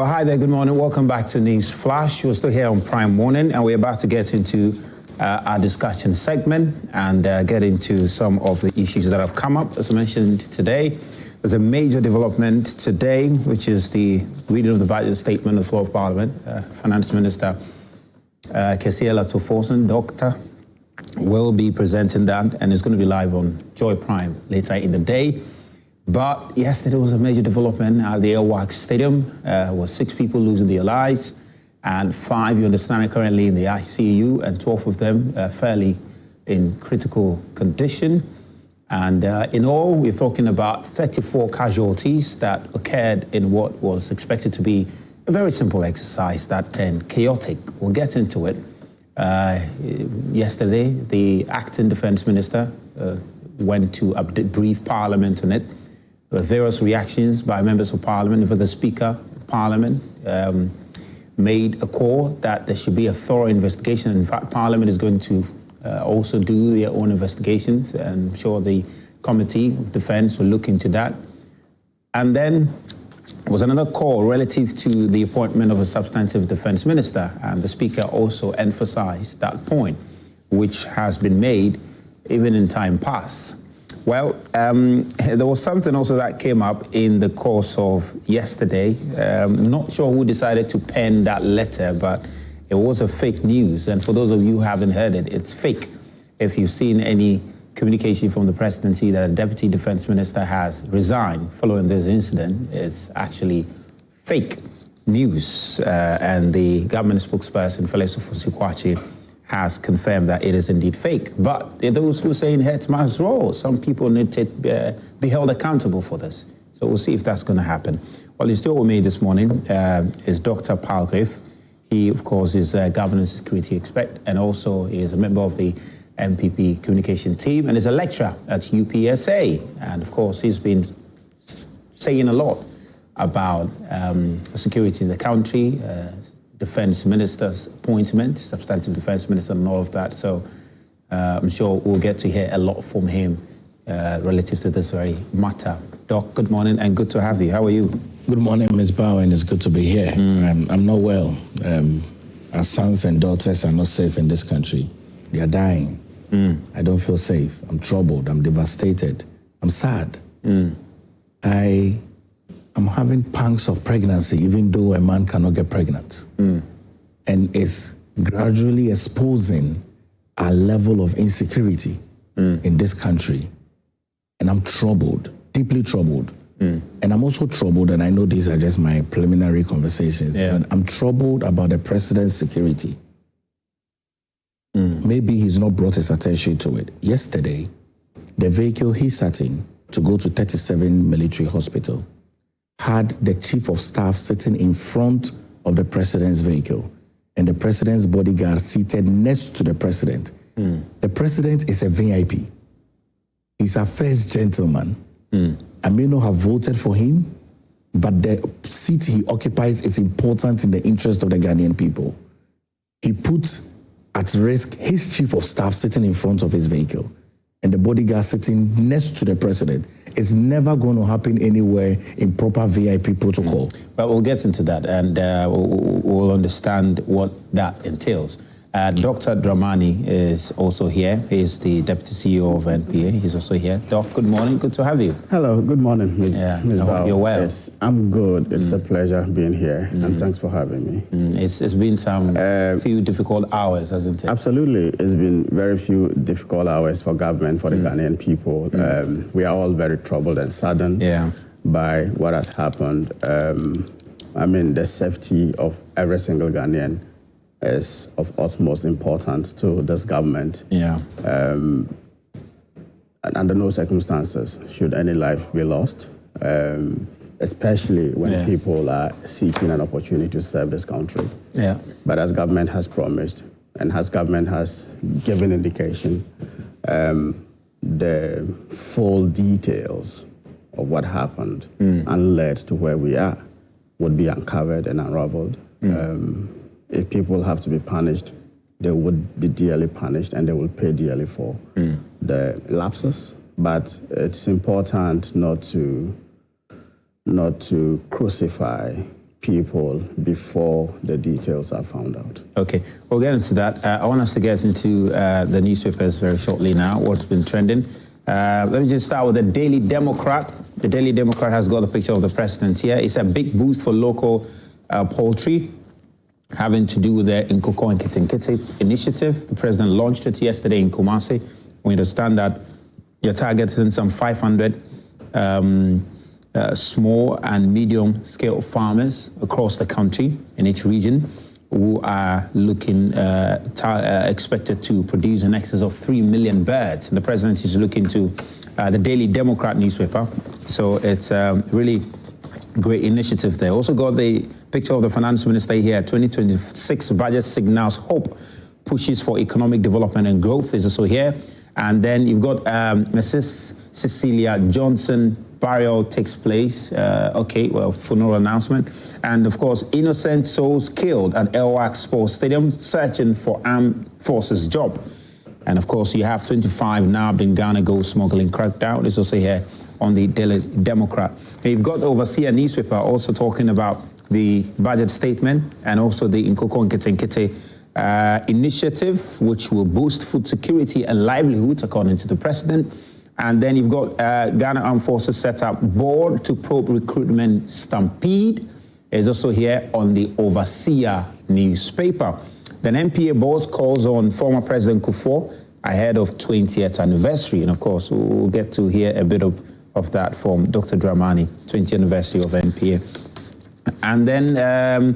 Well, hi there, good morning. Welcome back to News Flash. We're still here on Prime Morning, and we're about to get into our discussion segment and get into some of the issues that have come up. As I mentioned today, there's a major development today, which is the reading of the budget statement on the floor of Parliament. Finance Minister Kesiela Toforson, Doctor, will be presenting that, and it's going to be live on Joy Prime later in the day. But yesterday was a major development at the Airwax Stadium, with 6 people losing their lives, and 5, you understand, are currently in the ICU, and 12 of them fairly in critical condition. And in all, we're talking about 34 casualties that occurred in what was expected to be a very simple exercise that turned chaotic. We'll get into it. Yesterday, the acting defense minister went to brief Parliament on it. There were various reactions by members of Parliament. Even the Speaker of Parliament made a call that there should be a thorough investigation. In fact, Parliament is going to also do their own investigations, and I'm sure the Committee of Defence will look into that. And then there was another call relative to the appointment of a substantive defence minister, and the Speaker also emphasised that point, which has been made even in time past. Well, there was something also that came up in the course of yesterday. Not sure who decided to pen that letter, but it was a fake news. And for those of you who haven't heard it, it's fake. If you've seen any communication from the presidency that a deputy defense minister has resigned following this incident, it's actually fake news. And the government spokesperson, Feleso Fosikwachi, has confirmed that it is indeed fake. But there are those who say in Hetman's role, some people need to be held accountable for this. So we'll see if that's going to happen. Well, he's still with me this morning is Dr. Palgrave. He, of course, is a governance security expert, and also he is a member of the MPP communication team and is a lecturer at UPSA. And, of course, he's been saying a lot about security in the country, defense minister's appointment, substantive defense minister, and all of that. So I'm sure we'll get to hear a lot from him relative to this very matter. Doc, good morning and good to have you. How are you? Good morning, Ms. Bowen. It's good to be here. I'm not well. Our sons and daughters are not safe in this country. They are dying. I don't feel safe. I'm troubled. I'm devastated. I'm sad. I'm having pangs of pregnancy, even though a man cannot get pregnant. And it's gradually exposing a level of insecurity in this country. And I'm troubled, deeply troubled. And I'm also troubled, and I know these are just my preliminary conversations, but I'm troubled about the president's security. Maybe he's not brought his attention to it. Yesterday, the vehicle he sat in to go to 37 Military Hospital had the chief of staff sitting in front of the president's vehicle, and the president's bodyguard seated next to the president. The president is a VIP. He's a first gentleman. I may not have voted for him, but the seat he occupies is important in the interest of the Ghanaian people. He puts at risk his chief of staff sitting in front of his vehicle and the bodyguard sitting next to the president. It's never going to happen anywhere in proper VIP protocol. But we'll get into that, and we'll understand what that entails. Dr. Dramani is also here. He's the Deputy CEO of NPA. He's also here. Doc, good morning. Good to have you. Hello. Good morning, Ms. Bao. You're well. Yes, I'm good. It's a pleasure being here, and thanks for having me. It's been some few difficult hours, hasn't it? Absolutely. It's been very few difficult hours for government, for the Ghanaian people. We are all very troubled and saddened by what has happened. I mean, the safety of every single Ghanaian is of utmost importance to this government. And under no circumstances should any life be lost, especially when people are seeking an opportunity to serve this country. But as government has promised, and as government has given indication, the full details of what happened and led to where we are would be uncovered and unraveled. If people have to be punished, they would be dearly punished, and they will pay dearly for the lapses. But it's important not to crucify people before the details are found out. Okay, we'll get into that. I want us to get into the newspapers very shortly now, what's been trending. Let me just start with the Daily Democrat. The Daily Democrat has got a picture of the president here. It's a big boost for local poultry, having to do with the Nkoko and Kitinkiti initiative. The president launched it yesterday in Kumasi. We understand that you're targeting some 500 small and medium-scale farmers across the country in each region who are looking, expected to produce in excess of 3 million birds. And the president is looking to the Daily Democrat newspaper. So it's really great initiative there. Also got the picture of the finance minister here. 2026 budget signals hope, pushes for economic development and growth is also here. And then you've got Mrs. Cecilia Johnson burial takes place. Funeral announcement. And of course, innocent souls killed at Elwak Sports Stadium searching for armed forces job. And of course, you have 25 nabbed in Ghana gold smuggling crackdown. It's also here on the Daily Democrat. And you've got the Overseer newspaper also talking about the budget statement and also the Nkoko and Kitinkiti initiative, which will boost food security and livelihoods, according to the president. And then you've got Ghana Armed Forces set up board to probe recruitment stampede. It's also here on the Overseer newspaper. Then MPA boss calls on former President Kufuor ahead of 20th anniversary. And of course, we'll get to hear a bit of that from Dr. Dramani, 20th anniversary of MPA. And then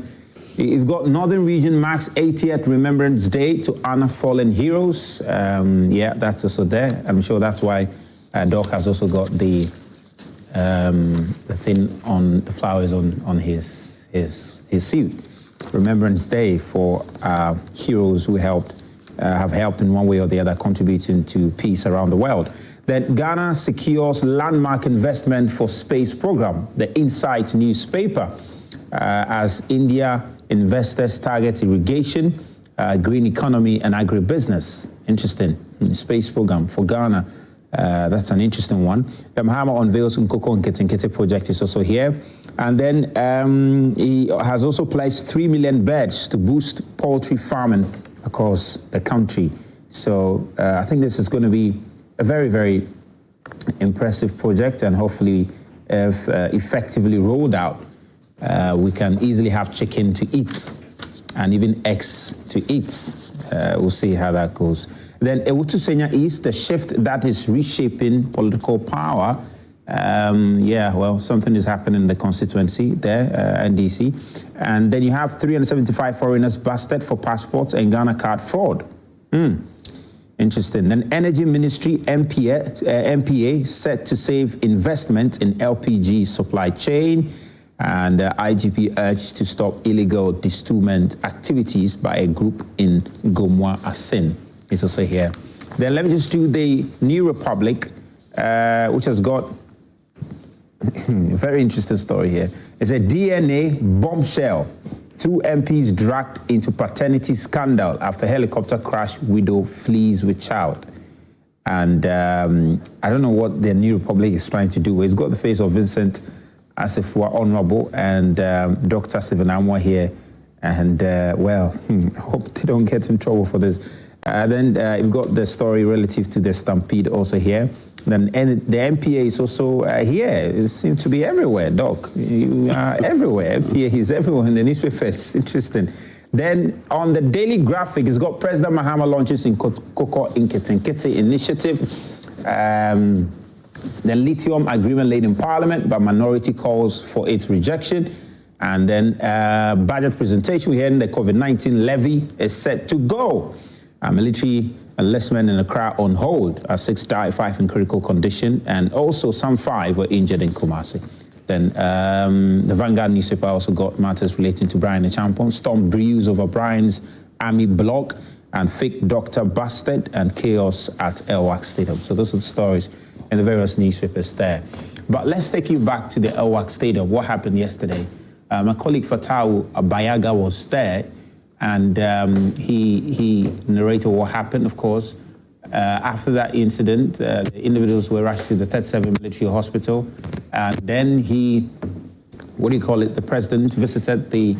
you've got Northern Region marks 80th Remembrance Day to honor fallen heroes. That's also there. I'm sure that's why Doc has also got the thing on the flowers on his suit. Remembrance Day for heroes who have helped in one way or the other, contributing to peace around the world. Then Ghana secures landmark investment for space program. The Insight newspaper, as India investors target irrigation, green economy, and agribusiness. Interesting. Space program for Ghana. That's an interesting one. The Mahama unveils Nkoko and Kitinkiti project is also here. And then he has also pledged 3 million birds to boost poultry farming across the country. So I think this is going to be a very, very impressive project, and hopefully, if effectively rolled out, we can easily have chicken to eat and even eggs to eat. We'll see how that goes. Then Ewutu Senya East, the shift that is reshaping political power. Something is happening in the constituency there, NDC. And then you have 375 foreigners busted for passports and Ghana card fraud. Interesting. Then Energy Ministry, MPA set to save investment in LPG supply chain. And the IGP urged to stop illegal distillment activities by a group in Gomwa Asin. It's also here. Then let me just do the New Republic, which has got a very interesting story here. It's a DNA bombshell. 2 MPs dragged into paternity scandal after helicopter crash. Widow flees with child. And I don't know what the New Republic is trying to do. It's got the face of Vincent Asifua Honorable and Dr. Stephen Amwa here. And hope they don't get in trouble for this. Then you've got the story relative to the stampede also here. Then the MPA is also here. It seems to be everywhere, Doc. You are everywhere. MPA is everywhere in the newspapers. Interesting. Then on the Daily Graphic, it's got President Mahama launches in Nkoko and Kitinkiti initiative. The lithium agreement laid in Parliament, but minority calls for its rejection. And then budget presentation, we're hearing the COVID-19 levy is set to go. Military enlistment in Accra on hold. 6 died, 5 in critical condition, and also some 5 were injured in Kumasi. Then the Vanguard newspaper also got matters relating to Brian Achampong. Storm brews over Brian's army block, and fake doctor busted, and chaos at Elwak Stadium. So those are the stories in the various newspapers there. But let's take you back to the Elwak Stadium. What happened yesterday? My colleague Fatawu Bayaga was there, and he narrated what happened, of course. After that incident, the individuals were rushed to the 37 military hospital, and then he the president visited the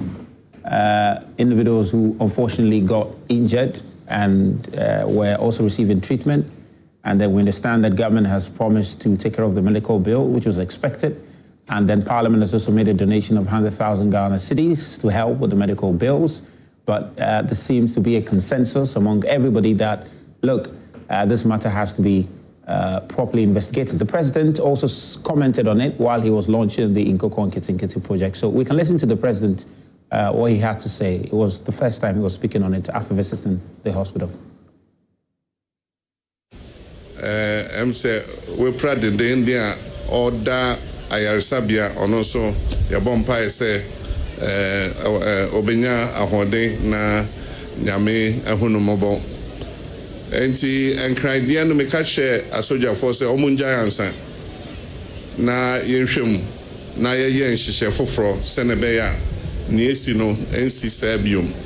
individuals who unfortunately got injured and were also receiving treatment. And then we understand that government has promised to take care of the medical bill, which was expected. And then Parliament has also made a donation of 100,000 Ghana cedis to help with the medical bills. But there seems to be a consensus among everybody that, look, this matter has to be properly investigated. The president also commented on it while he was launching the Nkoko Nkiti project. So we can listen to the president, what he had to say. It was the first time he was speaking on it after visiting the hospital. I'm say we're proud in the India order ayarisabia and also your bompa say obenya ahode na nyame ehunu mobo enti enkran no me ka share asoja force omunja ansa na yenhwem na ye nhihye foforo senebeya ni esi no nsi sabium.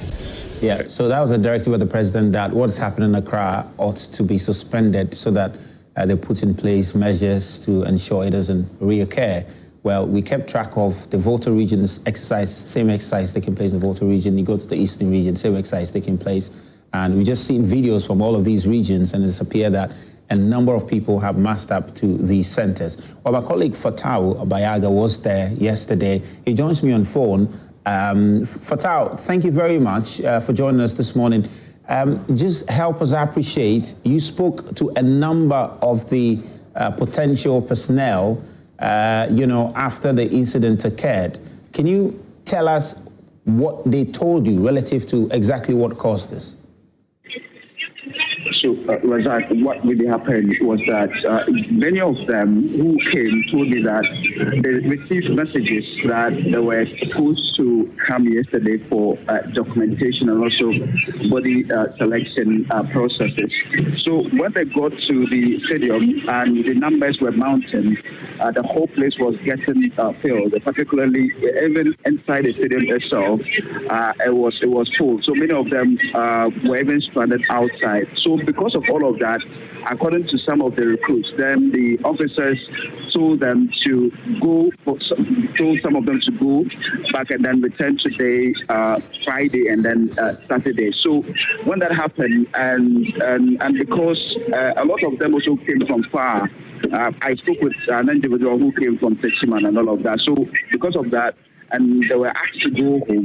Yeah, so that was a directive of the president that what's happening in Accra ought to be suspended so that they put in place measures to ensure it doesn't reoccur. Well, we kept track of the Volta region's exercise, same exercise taking place in the Volta region. You go to the Eastern region, same exercise taking place. And we just seen videos from all of these regions, and it's appeared that a number of people have massed up to these centers. Well, my colleague Fatau Bayaga was there yesterday. He joins me on phone. Fatau, thank you very much for joining us this morning. Just help us appreciate, you spoke to a number of the potential personnel, after the incident occurred. Can you tell us what they told you relative to exactly what caused this? So, Razak, what really happened was that many of them who came told me that they received messages that they were supposed to come yesterday for documentation and also body selection processes. So when they got to the stadium and the numbers were mounting, the whole place was getting filled, particularly even inside the stadium itself, it was full. So many of them were even stranded outside. So because of all of that, according to some of the recruits, then the officers told them to go, told some of them to go back and then return today, Friday, and then Saturday. So when that happened, and because a lot of them also came from far, I spoke with an individual who came from Techiman and all of that. So because of that, and they were asked to go home,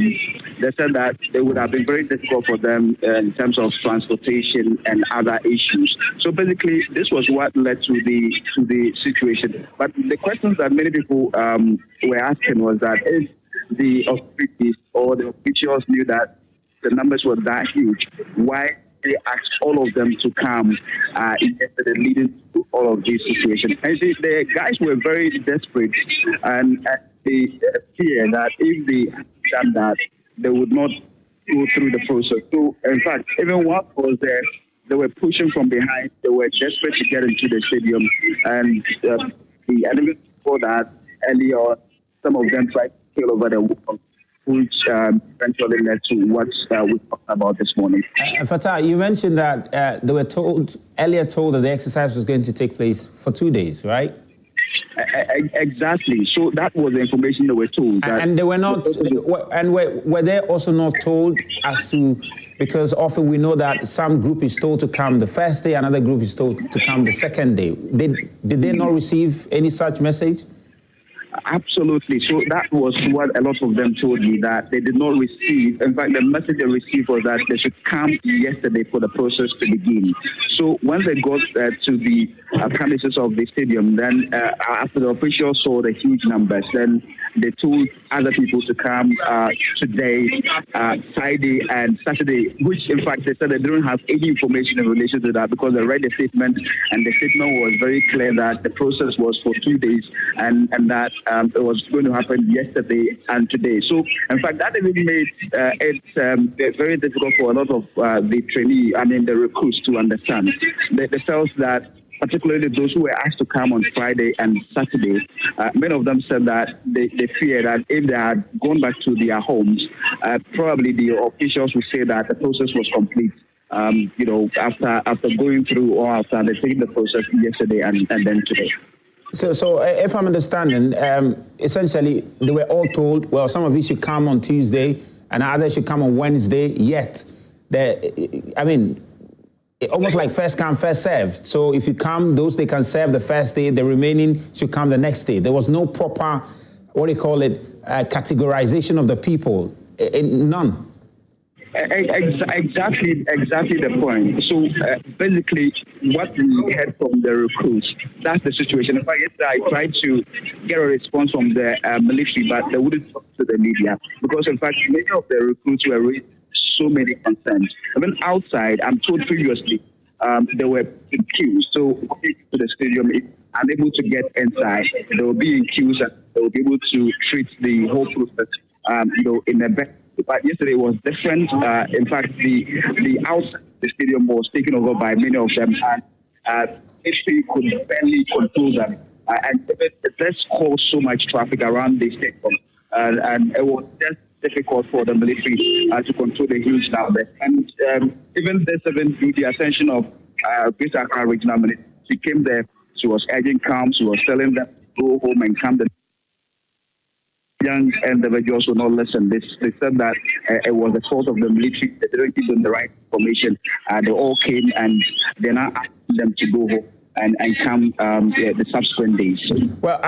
they said that it would have been very difficult for them in terms of transportation and other issues. So basically, this was what led to the situation. But the questions that many people were asking was that if the authorities or the officials knew that the numbers were that huge, why they asked all of them to come yesterday, leading to all of these situations. And the guys were very desperate and they fear that if they had done that, they would not go through the process. So, in fact, even while I was there, they were pushing from behind. They were desperate to get into the stadium. And the enemies before that, earlier on, some of them tried to kill over the wall, which eventually led to what we talked about this morning. Fatah, you mentioned that they were told that the exercise was going to take place for 2 days, right? Exactly. So that was the information they were told. And they were not, and were they also not told as to, because often we know that some group is told to come the first day, another group is told to come the second day. Did they not receive any such message? Absolutely. So that was what a lot of them told me, that they did not receive. In fact, the message they received was that they should come yesterday for the process to begin. So when they got to the premises of the stadium, then after the officials saw the huge numbers, then they told other people to come today, Friday and Saturday, which in fact they said they didn't have any information in relation to that because they read the statement and the statement was very clear that the process was for 2 days and that it was going to happen yesterday and today. So in fact that even made it very difficult for a lot of the recruits to understand. They felt that particularly those who were asked to come on Friday and Saturday, many of them said that they fear that if they had gone back to their homes, probably the officials would say that the process was complete. After going through or after they taking the process yesterday and then today. So if I'm understanding, essentially they were all told, well, some of you should come on Tuesday and others should come on Wednesday, yet, almost like first come, first served. So if you come, those they can serve the first day, the remaining should come the next day. There was no proper, categorization of the people, none. Exactly the point. So basically, what we heard from the recruits, that's the situation. In fact, yesterday I tried to get a response from the military, but they wouldn't talk to the media because, in fact, many of the recruits were raised so many concerns. Even outside, I'm told previously, they were in queues. So going to the stadium, if unable to get inside, they will be in queues and they will be able to treat the whole process, in a better. But yesterday was different. In fact, the outside the stadium was taken over by many of them, and history could barely control them. And this caused so much traffic around the stadium, and it was just difficult for the military to control the huge numbers. And even this event, through the attention of Greater Accra Regional Military, she came there. She was urging calm. She was telling them to go home and calm the young individuals will not listen. They said that it was the fault of the military. They didn't give them the right information. They all came and they're now asking them to go home and come the subsequent days. Well,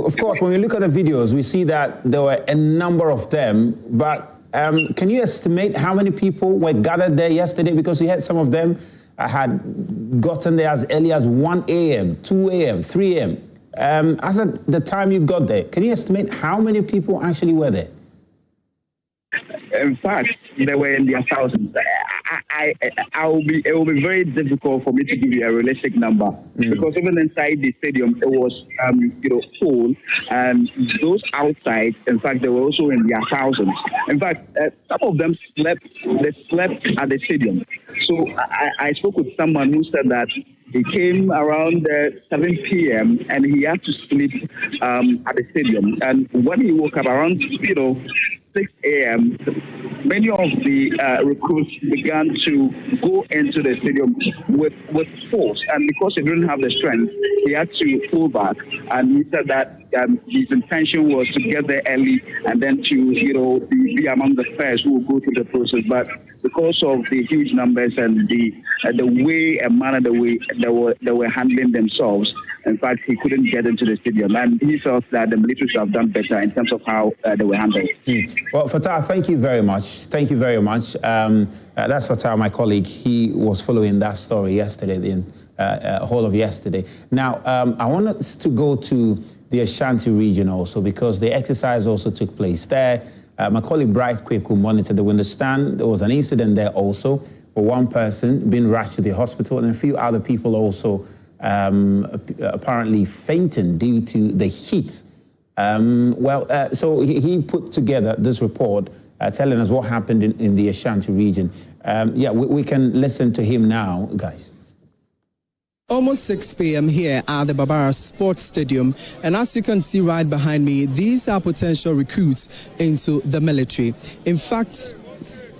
of course, when we look at the videos, we see that there were a number of them. But can you estimate how many people were gathered there yesterday? Because we had some of them had gotten there as early as 1 a.m., 2 a.m., 3 a.m. As at the time you got there, can you estimate how many people actually were there? In fact, they were in their thousands. It will be very difficult for me to give you a realistic number because even inside the stadium, it was full, and those outside, in fact, they were also in their thousands. In fact, some of them slept at the stadium. So I spoke with someone who said that he came around 7 p.m. and he had to sleep at the stadium. And when he woke up around 6 a.m., many of the recruits began to go into the stadium with force. And because he didn't have the strength, he had to pull back. And he said that his intention was to get there early and then to be among the first who will go through the process. But because of the huge numbers and the way and manner the way they were handling themselves, in fact, he couldn't get into the stadium, and he felt that the military should have done better in terms of how they were handled. Well, Fatah, thank you very much. Thank you very much. That's Fatah, my colleague. He was following that story yesterday, the whole of yesterday. Now, I want us to go to the Ashanti region also, because the exercise also took place there. My colleague Bright Kweku monitored the window stand. There was an incident there also, for one person being rushed to the hospital and a few other people also apparently fainting due to the heat. So he put together this report telling us what happened in the Ashanti region. We can listen to him now, guys. Almost 6 p.m. here at the Barbara Sports Stadium, and as you can see right behind me, these are potential recruits into the military. In fact,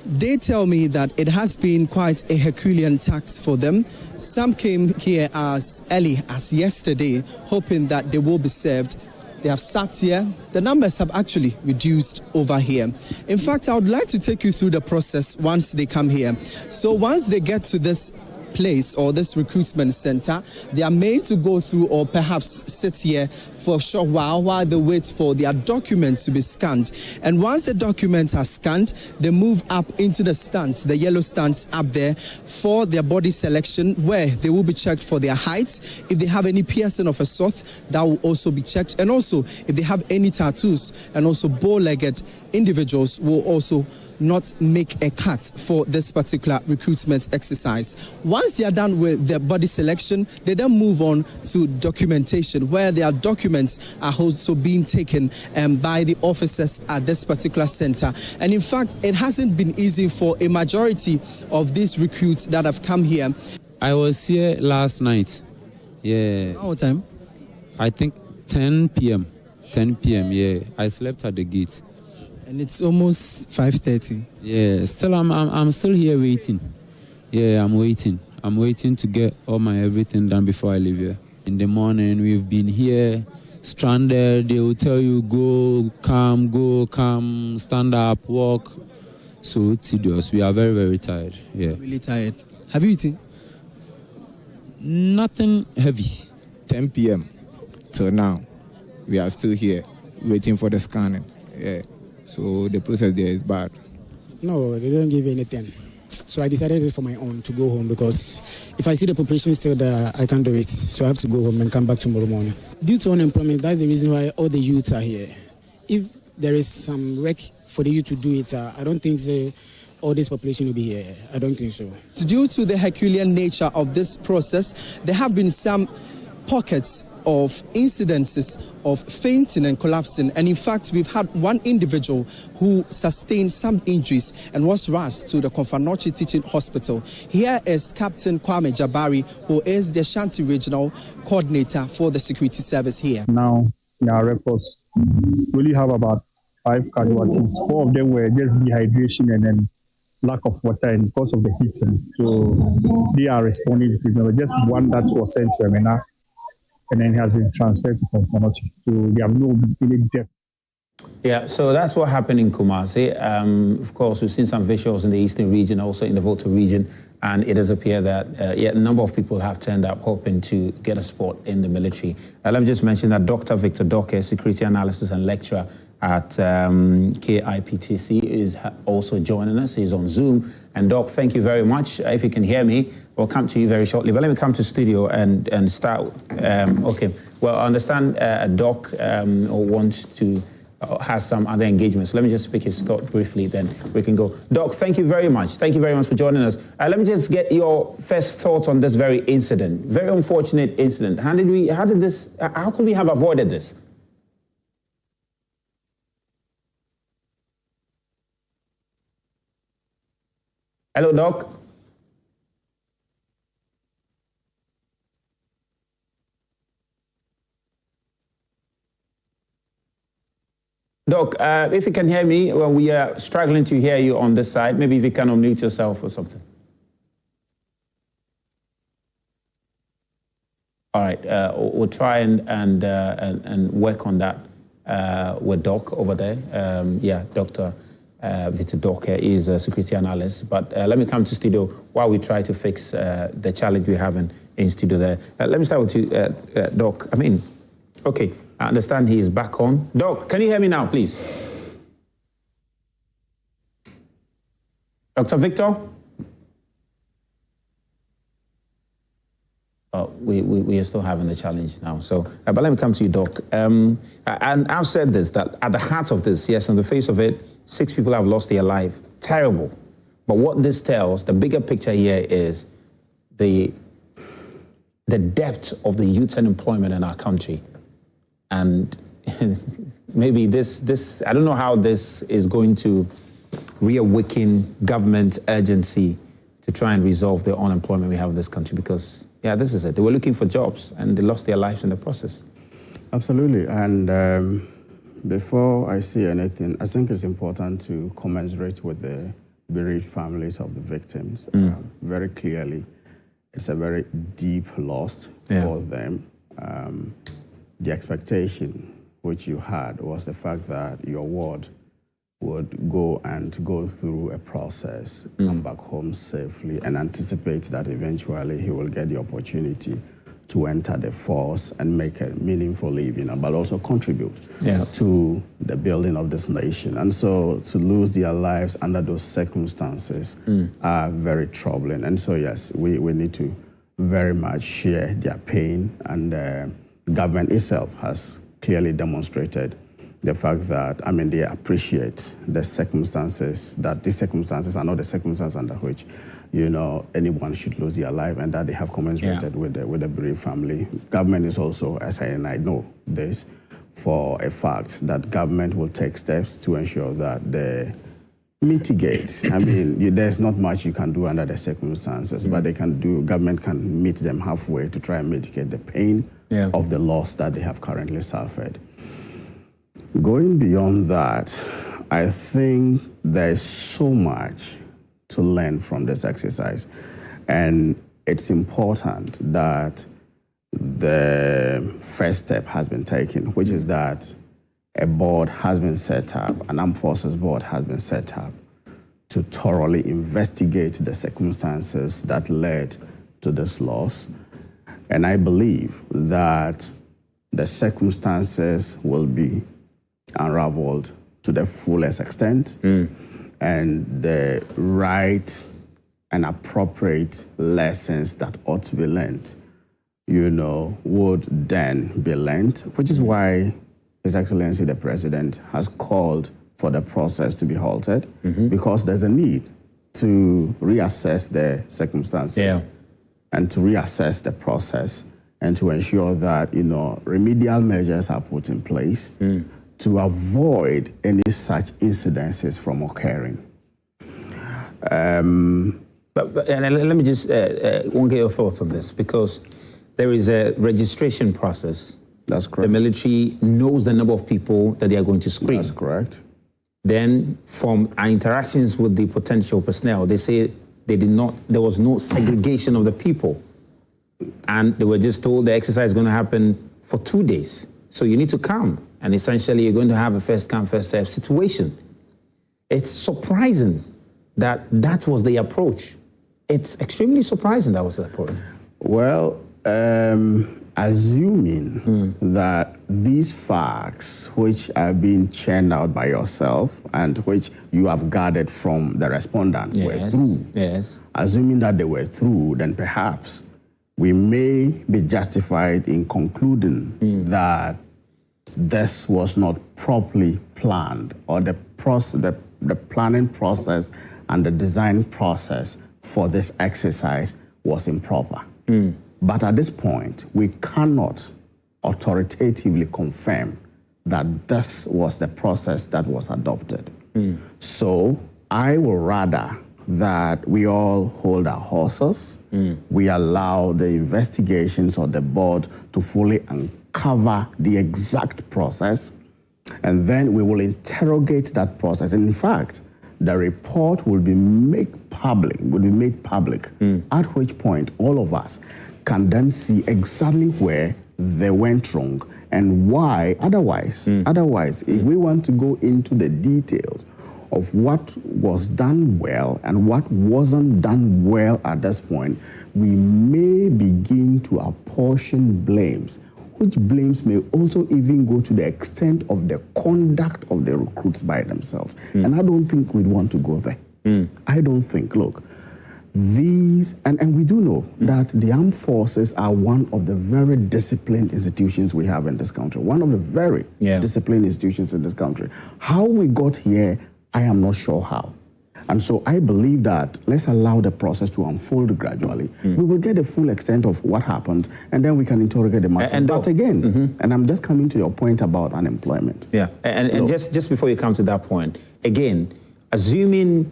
they tell me that it has been quite a Herculean task for them. Some came here as early as yesterday, hoping that they will be served. They have sat here. The numbers have actually reduced over here. In fact, I would like to take you through the process once they come here. So once they get to this place or this recruitment center, they are made to go through or perhaps sit here for a short while they wait for their documents to be scanned. And once the documents are scanned, they move up into the stands, the yellow stands up there, for their body selection, where they will be checked for their heights. If they have any piercing of a sort, that will also be checked. And also, if they have any tattoos, and also bow-legged individuals will also not make a cut for this particular recruitment exercise. Once they are done with their body selection, they then move on to documentation, where their documents are also being taken by the officers at this particular center. And in fact, it hasn't been easy for a majority of these recruits that have come here. I was here last night. Yeah. What time? I think 10 p.m. 10 p.m. Yeah. I slept at the gate. And it's almost 5:30. Yeah, still I'm still here waiting. Yeah, I'm waiting to get all my everything done before I leave here. In the morning, we've been here stranded. They will tell you, go, come, stand up, walk. So tedious. We are very, very tired. Yeah. Really tired. Have you eaten? Nothing heavy. 10 p.m. till now, we are still here waiting for the scanning. Yeah. So the process there is bad. No, they don't give anything. So I decided for my own to go home because if I see the population still there, I can't do it. So I have to go home and come back tomorrow morning. Due to unemployment, that's the reason why all the youths are here. If there is some work for the youth to do it, I don't think all this population will be here. I don't think so. Due to the Herculean nature of this process, there have been some pockets of incidences of fainting and collapsing. And in fact, we've had one individual who sustained some injuries and was rushed to the Konfanochi Teaching Hospital. Here is Captain Kwame Jabari, who is the Ashanti Regional Coordinator for the Security Service here. Now, in our records, we only have about 5 casualties. 4 of them were just dehydration and then lack of water and because of the heat. So they are responding to just one that was sent to Emena and then has been transferred to Konfanochi. So we have no any death. Yeah, so that's what happened in Kumasi. Of course, we've seen some visuals in the eastern region, also in the Volta region, and it does appear that a number of people have turned up hoping to get a spot in the military. Let me just mention that Dr. Victor Doke, security analysis and lecturer at KIPTC, is also joining us. He's on Zoom. And Doc, thank you very much. If you can hear me, we'll come to you very shortly. But let me come to studio and start. Okay, well, I understand Doc wants to has some other engagements. Let me just speak his thought briefly, then we can go. Doc, thank you very much. Thank you very much for joining us. Let me just get your first thoughts on this very incident, very unfortunate incident. How could we have avoided this? Hello, Doc. Doc, if you can hear me, well, we are struggling to hear you on this side. Maybe if you can unmute yourself or something. All right, we'll try and work on that with Doc over there. Dr. Victor Doke is a security analyst. But let me come to studio while we try to fix the challenge we have in studio there. Let me start with you, Doc. Okay. I understand he is back on. Doc, can you hear me now, please? Dr. Victor? We are still having the challenge now. So, but let me come to you, Doc. And I've said this, that at the heart of this, yes, on the face of it, 6 people have lost their life. Terrible. But what this tells, the bigger picture here is the depth of the youth unemployment in our country. And maybe this, I don't know how this is going to reawaken government urgency to try and resolve the unemployment we have in this country because, this is it. They were looking for jobs and they lost their lives in the process. Absolutely. And before I say anything, I think it's important to commiserate with the bereaved families of the victims. Very clearly, it's a very deep loss for them. The expectation which you had was the fact that your ward would go through a process, come back home safely, and anticipate that eventually he will get the opportunity to enter the force and make a meaningful living, but also contribute to the building of this nation. And so to lose their lives under those circumstances are very troubling. And so, yes, we need to very much share their pain, and government itself has clearly demonstrated the fact that, they appreciate the circumstances, that these circumstances are not the circumstances under which, anyone should lose their life, and that they have commiserated with the bereaved family. Government is also, and I know this for a fact, that government will take steps to ensure that they mitigate. There's not much you can do under the circumstances, but government can meet them halfway to try and mitigate the pain of the loss that they have currently suffered. Going beyond that, I think there's so much to learn from this exercise. And it's important that the first step has been taken, which is that a board has been set up, an armed forces board has been set up to thoroughly investigate the circumstances that led to this loss. And I believe that the circumstances will be unraveled to the fullest extent, and the right and appropriate lessons that ought to be learned, would then be learned, which is why His Excellency the President has called for the process to be halted, because there's a need to reassess the circumstances and to reassess the process and to ensure that, remedial measures are put in place to avoid any such incidences from occurring. But let me just want to get your thoughts on this, because there is a registration process. That's correct. The military knows the number of people that they are going to screen. That's correct. Then from our interactions with the potential personnel, they say there was no segregation of the people. And they were just told the exercise is going to happen for 2 days. So you need to come. And essentially you're going to have a first come, first served situation. It's surprising that that was the approach. It's extremely surprising that was the approach. Well, assuming that these facts, which are being churned out by yourself and which you have gathered from the respondents were true, assuming that they were true, then perhaps we may be justified in concluding that this was not properly planned, or the planning process and the design process for this exercise was improper. But at this point, we cannot authoritatively confirm that this was the process that was adopted. So I will rather that we all hold our horses, we allow the investigations of the board to fully uncover the exact process, and then we will interrogate that process. And in fact, the report will be made public, at which point all of us can then see exactly where they went wrong and why. Otherwise, if we want to go into the details of what was done well and what wasn't done well at this point, we may begin to apportion blames, which blames may also even go to the extent of the conduct of the recruits by themselves. And I don't think we'd want to go there. I don't think, look, these, and we do know that the armed forces are one of the very disciplined institutions we have in this country, one of the very disciplined institutions in this country. How we got here, I am not sure how. And so I believe that let's allow the process to unfold gradually. We will get the full extent of what happened, and then we can interrogate the matter. But again, and I'm just coming to your point about unemployment. And just before you come to that point, again, assuming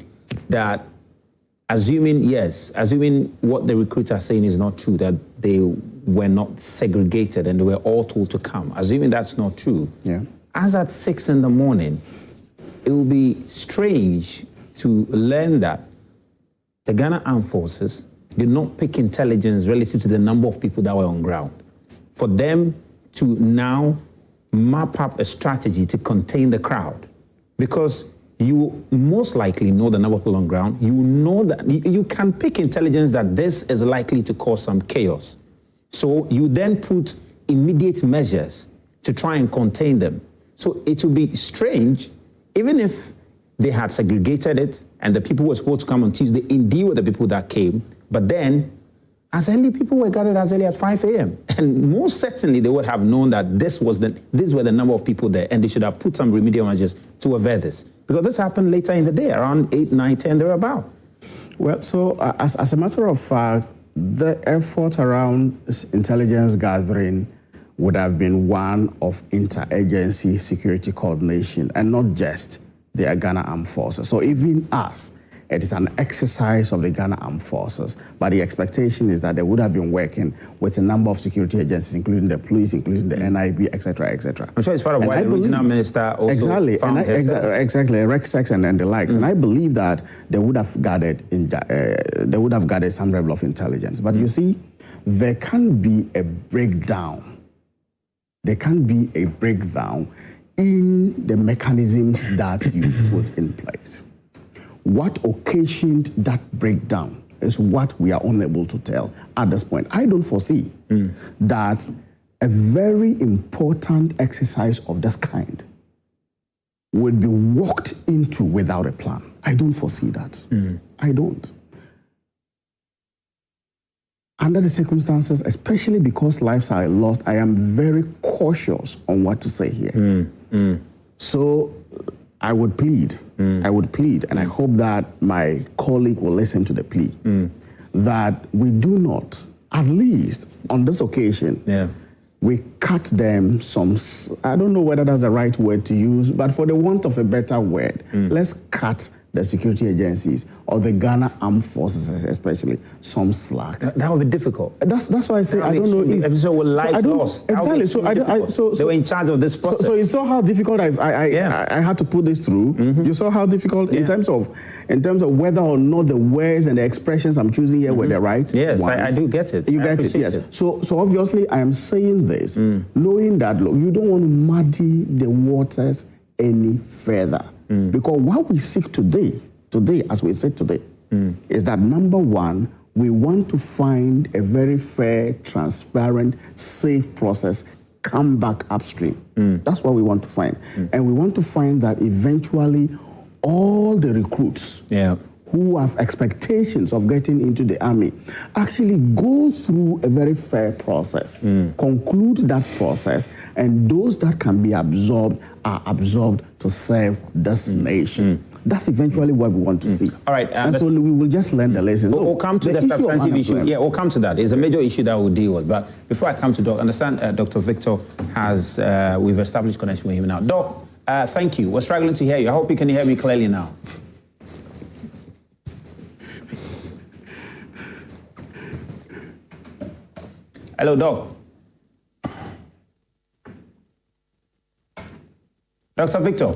what the recruits are saying is not true, that they were not segregated and they were all told to come, assuming that's not true, as at 6 in the morning, it will be strange to learn that the Ghana Armed Forces did not pick intelligence relative to the number of people that were on ground. For them to now map up a strategy to contain the crowd, because you most likely know the number of people on ground. You know that you can pick intelligence that this is likely to cause some chaos. So you then put immediate measures to try and contain them. So it would be strange, even if they had segregated it and the people who were supposed to come on Tuesday indeed were the people that came, but then as early people were gathered as early as 5 a.m. And most certainly they would have known that these were the number of people there, and they should have put some remedial measures to avert this. Because this happened later in the day, around 8, 9, 10, thereabout. Well, so as a matter of fact, the effort around intelligence gathering would have been one of interagency security coordination and not just the Ghana Armed Forces. So even us, It is an exercise of the Ghana Armed Forces, but the expectation is that they would have been working with a number of security agencies, including the police, including the NIB, etc., etc. I'm sure it's part of why the regional minister also exactly, found exactly, Rexex and the likes. And I believe that they would have gathered some level of intelligence. But you see, there can be a breakdown. There can be a breakdown in the mechanisms that you put in place. What occasioned that breakdown is what we are unable to tell at this point. I don't foresee that a very important exercise of this kind would be walked into without a plan. I don't foresee that. I don't. Under the circumstances, especially because lives are lost, I am very cautious on what to say here. So I would plead, and I hope that my colleague will listen to the plea, that we do not, at least on this occasion, we cut them some, I don't know whether that's the right word to use, but for the want of a better word, let's cut the security agencies or the Ghana Armed Forces especially some slack. That would be difficult. That's why I say I don't know if so with life lost. Exactly. So they were in charge of this process. So you saw how difficult I had to put this through. You saw how difficult in terms of whether or not the words and the expressions I'm choosing here were the right ones. I do get it. You get it. Yes. So obviously I am saying this knowing that look, you don't want to muddy the waters any further. Because what we seek today, as we said today, is that number one, we want to find a very fair, transparent, safe process come back upstream. That's what we want to find. And we want to find that eventually all the recruits who have expectations of getting into the army actually go through a very fair process, conclude that process, and those that can be absorbed are absorbed to serve this nation. That's eventually what we want to see. All right. And so we will just learn the lessons. We'll come to the substantive issue. Yeah, we'll come to that. It's a major issue that we'll deal with. But before I come to Doc, understand Dr. Victor has, we've established connection with him now. Doc, thank you. We're struggling to hear you. I hope you can hear me clearly now. Hello, Doc. Dr. Victor.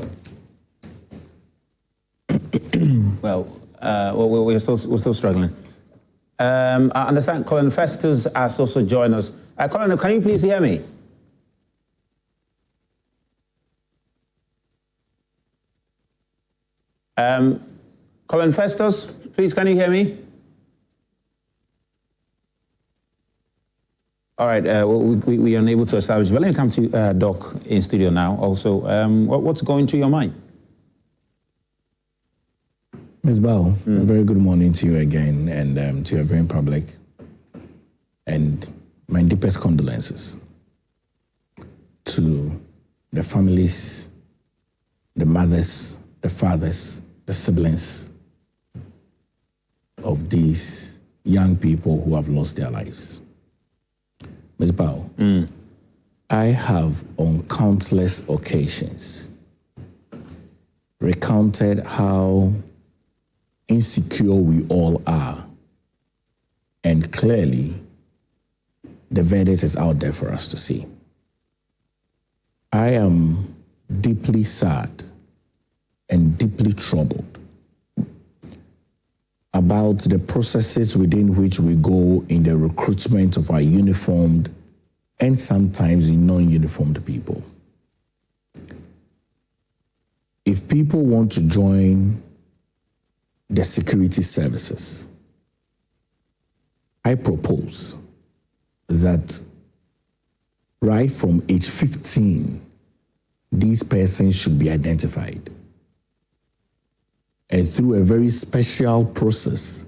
Well, we're still struggling. I understand Colin Festus has also joined us. Colin, can you please hear me? Colin Festus, please, can you hear me? All right, we are unable to establish, but let me come to Doc in studio now also. What's going through your mind? Ms. Bao, a very good morning to you again and to your viewing public. And my deepest condolences to the families, the mothers, the fathers, the siblings of these young people who have lost their lives. Ms. Bao, I have on countless occasions recounted how insecure we all are, and clearly the verdict is out there for us to see. I am deeply sad and deeply troubled about the processes within which we go in the recruitment of our uniformed and sometimes non-uniformed people. If people want to join the security services, I propose that right from age 15, these persons should be identified. And through a very special process,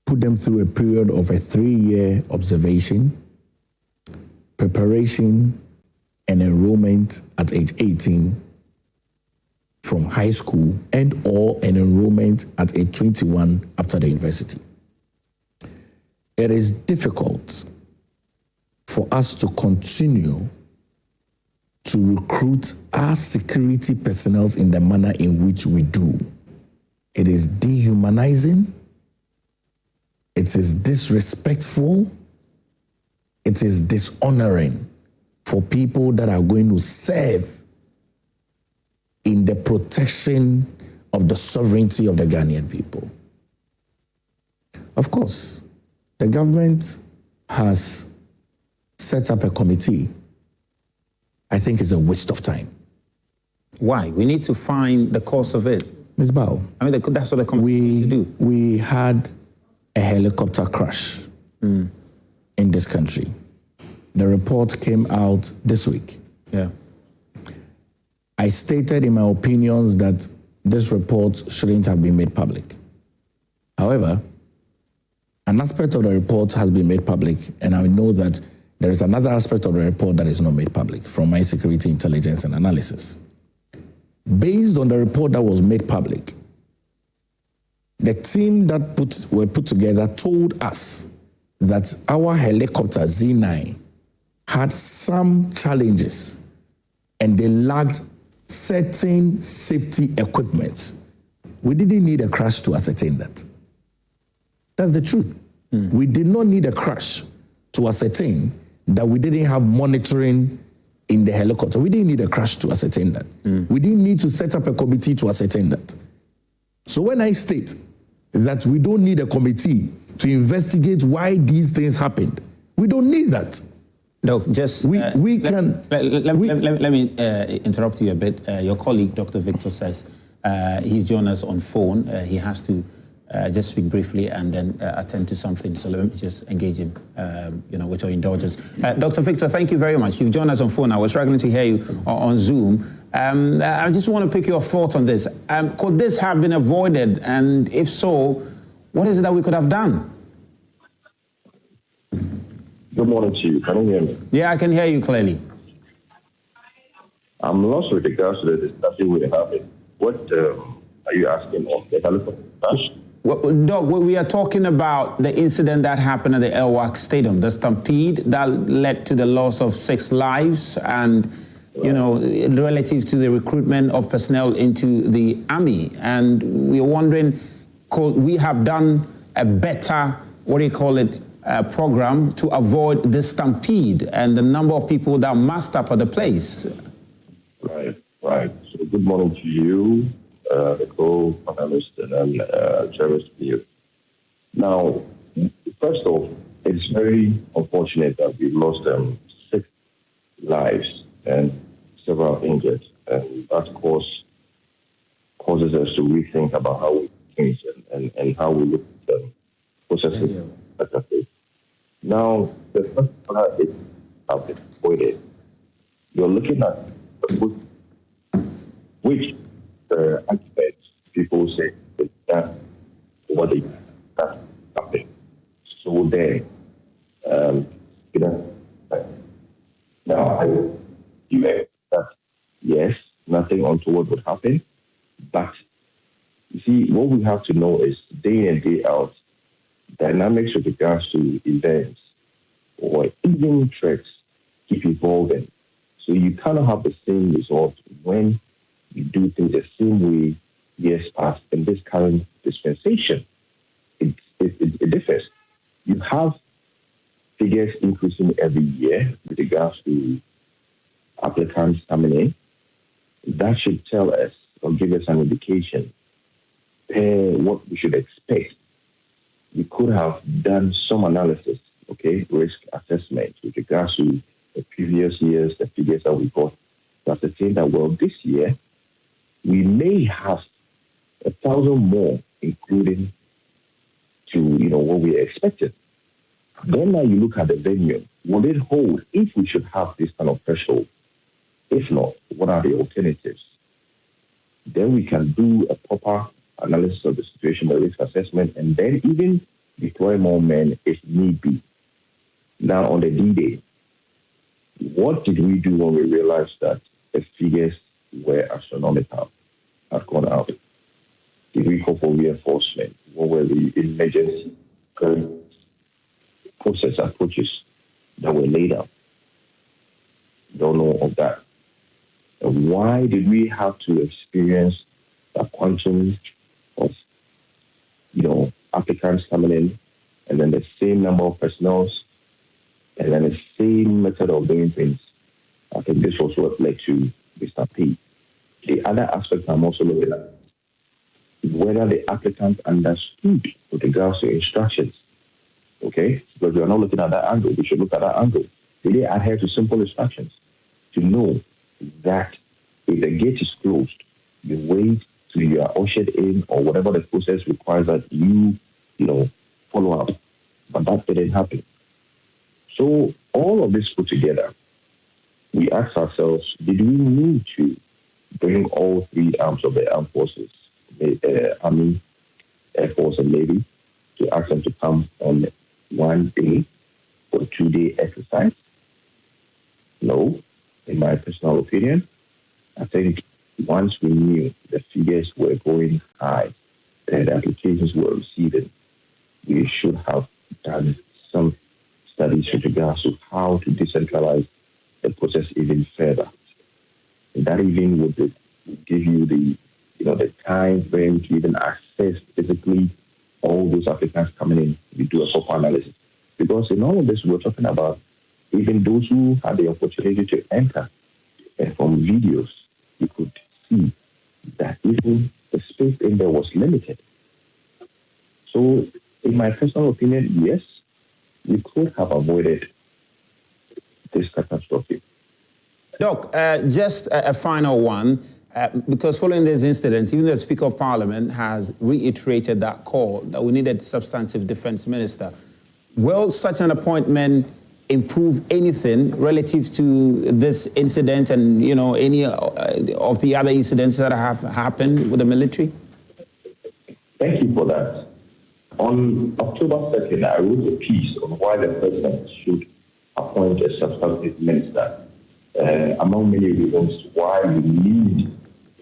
put them through a period of a 3-year observation, preparation, and enrollment at age 18 from high school, and or an enrollment at age 21 after the university. It is difficult for us to continue to recruit our security personnel in the manner in which we do It is dehumanizing. It is disrespectful. It is dishonoring for people that are going to serve in the protection of the sovereignty of the Ghanaian people. Of course, the government has set up a committee. I think it's a waste of time. Why? We need to find the cause of it. Ms. Bao, I mean, that's what the committee needs to do. We had a helicopter crash in this country. The report came out this week. Yeah. I stated in my opinions that this report shouldn't have been made public. However, an aspect of the report has been made public, and I know that there is another aspect of the report that is not made public from my security intelligence and analysis. Based on the report that was made public, the team that were put together told us that our helicopter Z9 had some challenges and they lacked certain safety equipment. We didn't need a crash to ascertain that. That's the truth. We did not need a crash to ascertain that we didn't have monitoring in the helicopter. We didn't need a crash to ascertain that. We didn't need to set up a committee to ascertain that. So when I state that we don't need a committee to investigate why these things happened, we don't need that. No, just let me interrupt you a bit. Your colleague, Dr. Victor, says he's joined us on phone. He has to just speak briefly and then attend to something. So let me just engage him, with your indulgence. Dr. Victor, thank you very much. You've joined us on phone. I was struggling to hear you on Zoom. I just want to pick your thoughts on this. Could this have been avoided? And if so, what is it that we could have done? Good morning to you. Can you hear me? Yeah, I can hear you clearly. I'm lost with regards to the discussion we are having. What are you asking on the helicopter crash? Well, Doc, we are talking about the incident that happened at the LWAC Stadium, the stampede that led to the loss of 6 lives and, relative to the recruitment of personnel into the army. And we're wondering, could we have done a better, program to avoid the stampede and the number of people that muster for the place? Right. So good morning to you, the co-panelist, and then Jerry's view. Now, first off, it's very unfortunate that we've lost 6 lives and several injured, and that causes us to rethink about how we think and how we look at processing. Now, the first part is how it's avoided. You're looking at which aspects people say that what they that's something. So there, now you expect that yes, nothing untoward would happen, but you see, what we have to know is day in and day out, dynamics with regards to events or even threats keep evolving. So you cannot have the same result when you do things the same way years past. In this current dispensation, it differs. You have figures increasing every year with regards to applicants coming in. That should tell us or give us an indication what we should expect. We could have done some analysis, risk assessment with regards to the previous years, the figures that we got, to ascertain that, well, this year, we may have 1,000 more, including to, what we expected. Then now you look at the venue. Will it hold if we should have this kind of threshold? If not, what are the alternatives? Then we can do a proper analysis of the situation, the risk assessment, and then even deploy more men if need be. Now, on the D-Day, what did we do when we realized that the figures were astronomical, had gone out? Did we call for reinforcement? What were the emergency process approaches that were laid out? Don't know of that. And why did we have to experience a quantum of, applicants coming in, and then the same number of personnel, and then the same method of doing things. I think this was what led to the stampede. The other aspect I'm also looking at, whether the applicant understood with regards to instructions. Okay? Because we are not looking at that angle. We should look at that angle. Do they adhere to simple instructions to know that if the gate is closed, you wait till you are ushered in, or whatever the process requires that you follow up. But that didn't happen. So all of this put together, we asked ourselves, did we need to bring all three arms of the armed forces, the Army, Air Force, and Navy, to ask them to come on one day for a 2-day exercise? No, in my personal opinion. I think once we knew the figures were going high and the applications were receiving, we should have done some studies with regards to how to decentralize the process even further. And that even would give you the time frame to even access physically all those applicants coming in. We do a proper analysis. Because in all of this, we're talking about even those who had the opportunity to enter. And from videos, you could see that even the space in there was limited. So, in my personal opinion, yes, we could have avoided this catastrophe. Doc, just a final one, because following these incidents, even the Speaker of Parliament has reiterated that call that we needed a substantive defense minister. Will such an appointment improve anything relative to this incident and, any of the other incidents that have happened with the military? Thank you for that. On October 2nd, I wrote a piece on why the president should appoint a substantive minister. Among many reasons why we need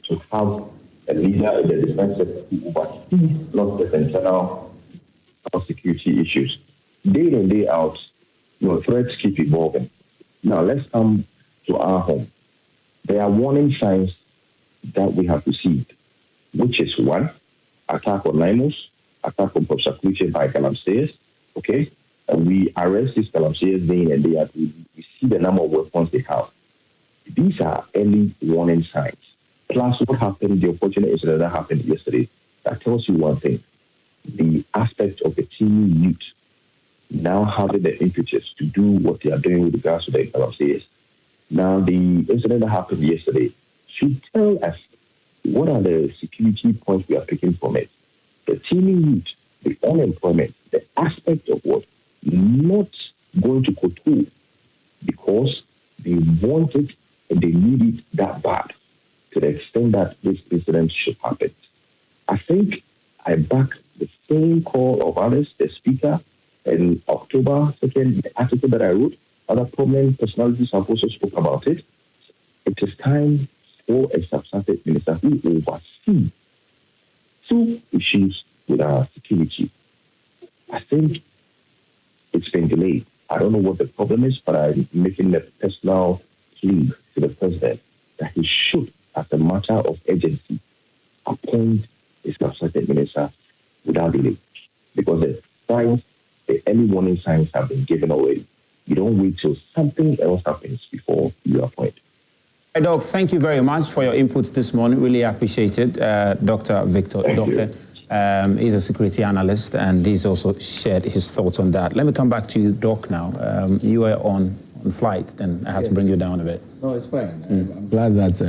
to have a leader in the defense sector who oversees not just internal security issues. Day in, day out, threats keep evolving. Now, let's come to our home. There are warning signs that we have received, which is one, attack on Naimos, attack on prosecution by Galamseyers, okay? And we arrest these Galamseyers day in and day out. We see the number of weapons they have. These are early warning signs. Plus, what happened, the unfortunate incident that happened yesterday, that tells you one thing. The aspect of the team youth now having the impetus to do what they are doing with regards to the Galamseyers. Now, the incident that happened yesterday should tell us what are the security points we are picking from it. The teaming youth, the unemployment, the aspect of what not going to Kotu because they want it and they need it that bad to the extent that this incident should happen. I think I back the same call of others, the speaker, in October 2nd, the article that I wrote. Other prominent personalities have also spoke about it. It is time for a substantive minister who oversees two issues with our security. I think it's been delayed. I don't know what the problem is, but I'm making a personal plea to the president that he should, as a matter of urgency, appoint a substantive minister without delay. Because the early warning signs have been given already. You don't wait till something else happens before you appoint. Hey, Doc, thank you very much for your inputs this morning. Really appreciate it. Dr. Victor Doke, he's a security analyst, and he's also shared his thoughts on that. Let me come back to you, Doc, now. You were on flight, then I had to bring you down a bit. No, it's fine. I'm glad that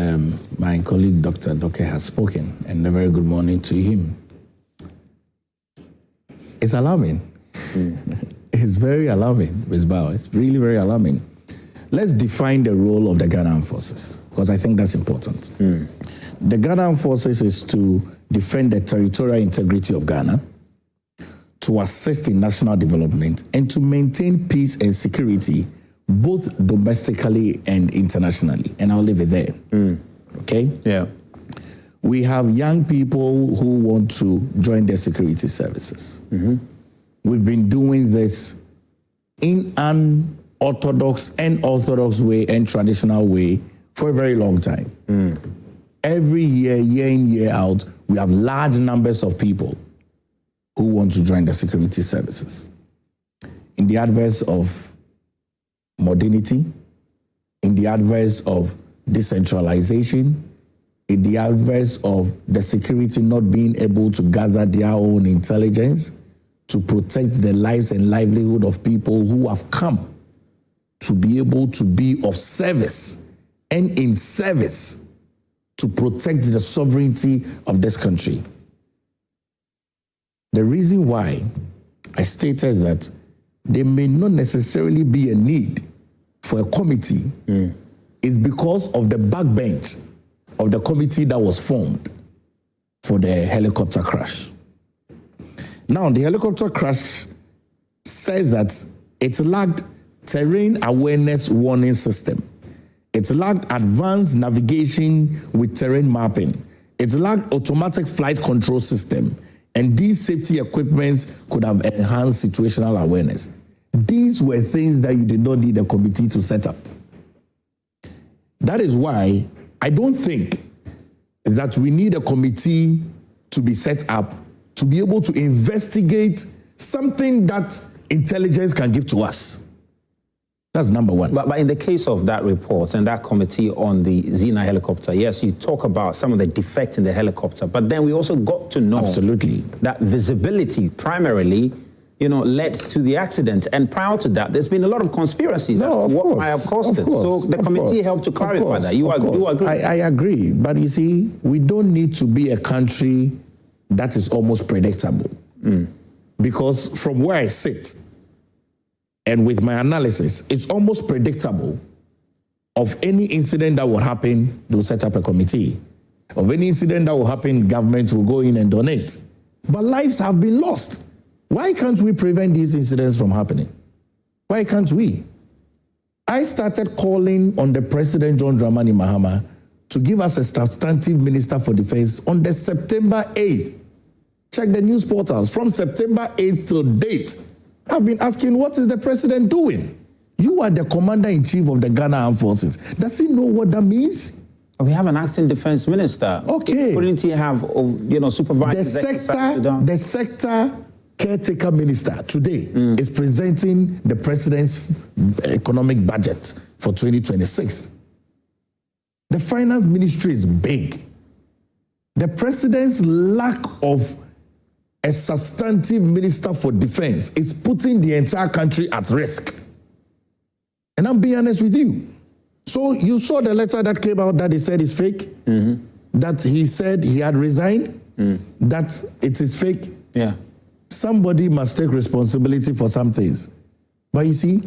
my colleague, Dr. Doke, has spoken, and a very good morning to him. It's alarming. It's very alarming, Ms. Bauer. It's really very alarming. Let's define the role of the Ghana Armed Forces, because I think that's important. The Ghana Armed Forces is to defend the territorial integrity of Ghana, to assist in national development, and to maintain peace and security, both domestically and internationally. And I'll leave it there. Okay? Yeah. We have young people who want to join the security services. We've been doing this in an orthodox way and traditional way for a very long time. Every year, year in, year out, we have large numbers of people who want to join the security services. In the adverse of modernity, in the adverse of decentralization, in the adverse of the security not being able to gather their own intelligence to protect the lives and livelihood of people who have come to be able to be of service and in service to protect the sovereignty of this country. The reason why I stated that there may not necessarily be a need for a committee is because of the backbench of the committee that was formed for the helicopter crash. Now, the helicopter crash said that it lacked terrain awareness warning system. It lacked advanced navigation with terrain mapping. It lacked automatic flight control system. And these safety equipments could have enhanced situational awareness. These were things that you did not need a committee to set up. That is why I don't think that we need a committee to be set up to be able to investigate something that intelligence can give to us. That's number one. But in the case of that report and that committee on the Zena helicopter, yes, you talk about some of the defects in the helicopter, but then we also got to know that visibility primarily, led to the accident. And prior to that, there's been a lot of conspiracies as to what might have caused it. So the committee helped to clarify that. You agree? I agree. But you see, we don't need to be a country that is almost predictable. Because from where I sit, and with my analysis, it's almost predictable of any incident that will happen, they'll set up a committee. Of any incident that will happen, government will go in and donate. But lives have been lost. Why can't we prevent these incidents from happening? Why can't we? I started calling on the President John Dramani Mahama to give us a substantive Minister for Defense on the September 8th. Check the news portals. From September 8th till date, I've been asking, what is the president doing? You are the commander-in-chief of the Ghana Armed Forces. Does he know what that means? We have an acting defense minister. Okay. Couldn't he have, supervised the sector caretaker minister today is presenting the president's economic budget for 2026. The finance ministry is big. The president's lack of a substantive minister for defense is putting the entire country at risk. And I'm being honest with you. So you saw the letter that came out that he said is fake, that he said he had resigned, that it is fake. Yeah. Somebody must take responsibility for some things. But you see,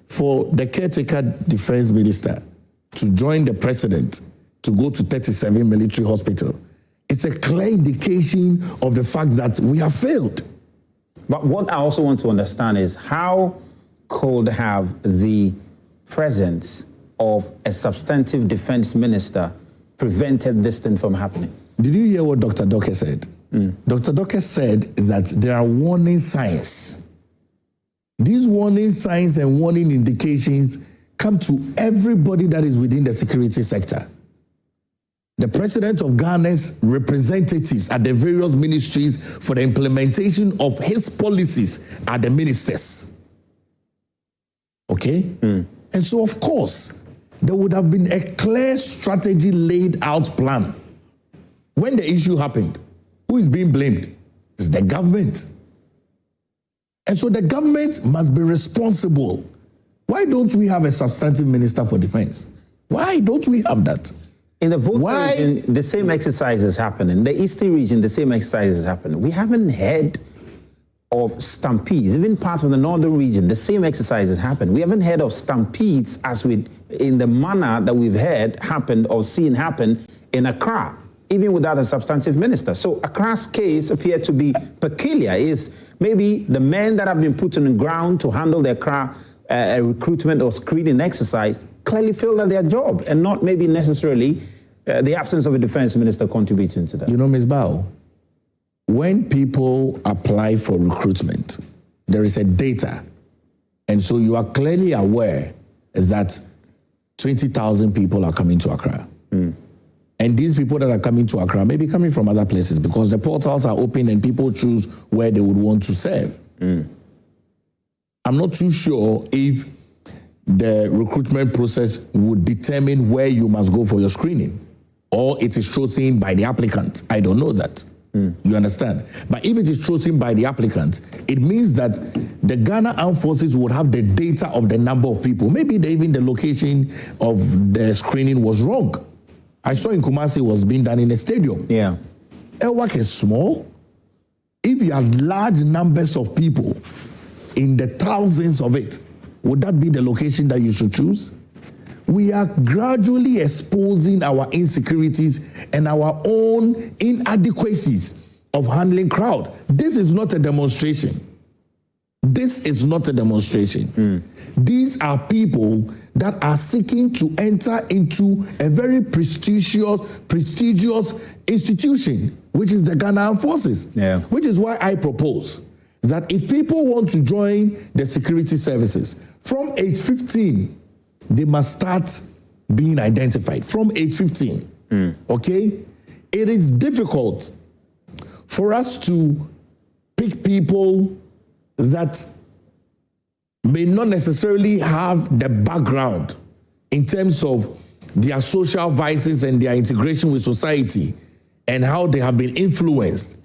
for the caretaker defense minister to join the president to go to 37 military hospital, it's a clear indication of the fact that we have failed. But what I also want to understand is how could have the presence of a substantive defense minister prevented this thing from happening? Did you hear what Dr. Doke said? Dr. Doke said that there are warning signs. These warning signs and warning indications come to everybody that is within the security sector. The president of Ghana's representatives at the various ministries for the implementation of his policies are the ministers. Okay? And so, of course, there would have been a clear strategy laid out plan. When the issue happened, who is being blamed? It's the government. And so the government must be responsible. Why don't we have a substantive minister for defense? Why don't we have that? In the Volta region, the same exercise is happening. In the Eastern region, the same exercise is happening. We haven't heard of stampedes. Even part of the Northern region, the same exercise is happening. We haven't heard of stampedes in the manner that we've heard happened or seen happen in Accra, even without a substantive minister. So Accra's case appeared to be peculiar. Is maybe the men that have been put on the ground to handle the Accra recruitment or screening exercise clearly failed at their job, and not maybe necessarily the absence of a defense minister contributing to that. You know, Ms. Bao, when people apply for recruitment, there is a data. And so you are clearly aware that 20,000 people are coming to Accra. And these people that are coming to Accra may be coming from other places because the portals are open and people choose where they would want to serve. I'm not too sure if the recruitment process would determine where you must go for your screening, or it is chosen by the applicant. I don't know that. You understand? But if it is chosen by the applicant, it means that the Ghana Armed Forces would have the data of the number of people. Maybe even the location of the screening was wrong. I saw in Kumasi it was being done in a stadium. Yeah. Elwak is small. If you have large numbers of people, in the thousands of it, would that be the location that you should choose? We are gradually exposing our insecurities and our own inadequacies of handling crowd. This is not a demonstration. This is not a demonstration. These are people that are seeking to enter into a very prestigious institution, which is the Ghana Armed Forces. Yeah. Which is why I propose that if people want to join the security services, from age 15, they must start being identified. From age 15, okay? It is difficult for us to pick people that may not necessarily have the background in terms of their social vices and their integration with society and how they have been influenced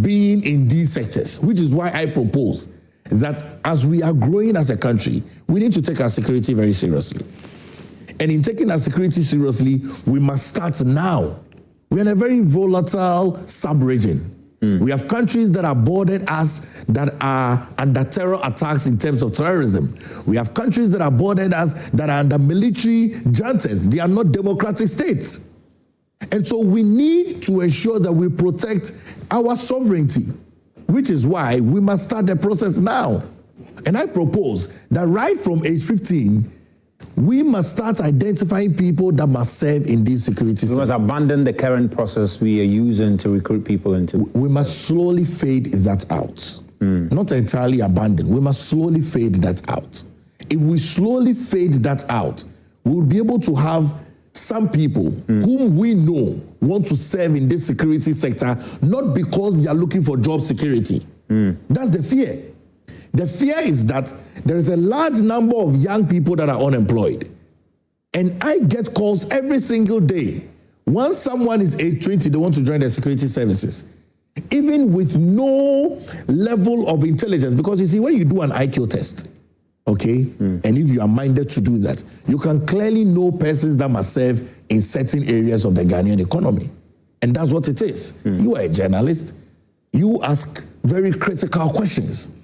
being in these sectors, which is why I propose that as we are growing as a country, we need to take our security very seriously. And in taking our security seriously, we must start now. We're in a very volatile sub-region. We have countries that are bordered us that are under terror attacks in terms of terrorism. We have countries that are bordered us that are under military juntas. They are not democratic states. And so we need to ensure that we protect our sovereignty, which is why we must start the process now. And I propose that right from age 15, we must start identifying people that must serve in these security systems. We must abandon the current process we are using to recruit people into. We must slowly fade that out. Not entirely abandon. We must slowly fade that out. If we slowly fade that out, we'll be able to have some people whom we know want to serve in this security sector, not because they are looking for job security. That's the fear. The fear is that there is a large number of young people that are unemployed. And I get calls every single day. Once someone is age 20, they want to join the security services. Even with no level of intelligence, because you see, when you do an IQ test, okay, and if you are minded to do that, you can clearly know persons that must serve in certain areas of the Ghanaian economy. And that's what it is. You are a journalist. You ask very critical questions.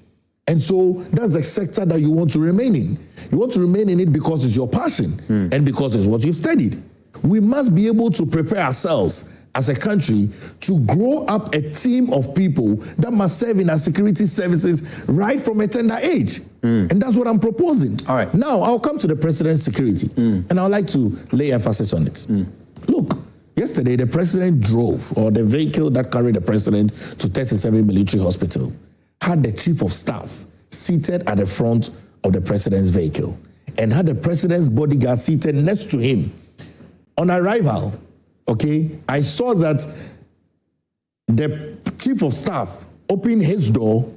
And so that's the sector that you want to remain in. You want to remain in it because it's your passion and because it's what you've studied. We must be able to prepare ourselves as a country to grow up a team of people that must serve in our security services right from a tender age. And that's what I'm proposing. All right. Now, I'll come to the president's security, and I'd like to lay emphasis on it. Look, yesterday the president drove, or the vehicle that carried the president to 37 military hospital, had the chief of staff seated at the front of the president's vehicle and had the president's bodyguard seated next to him. On arrival, okay, I saw that the chief of staff opened his door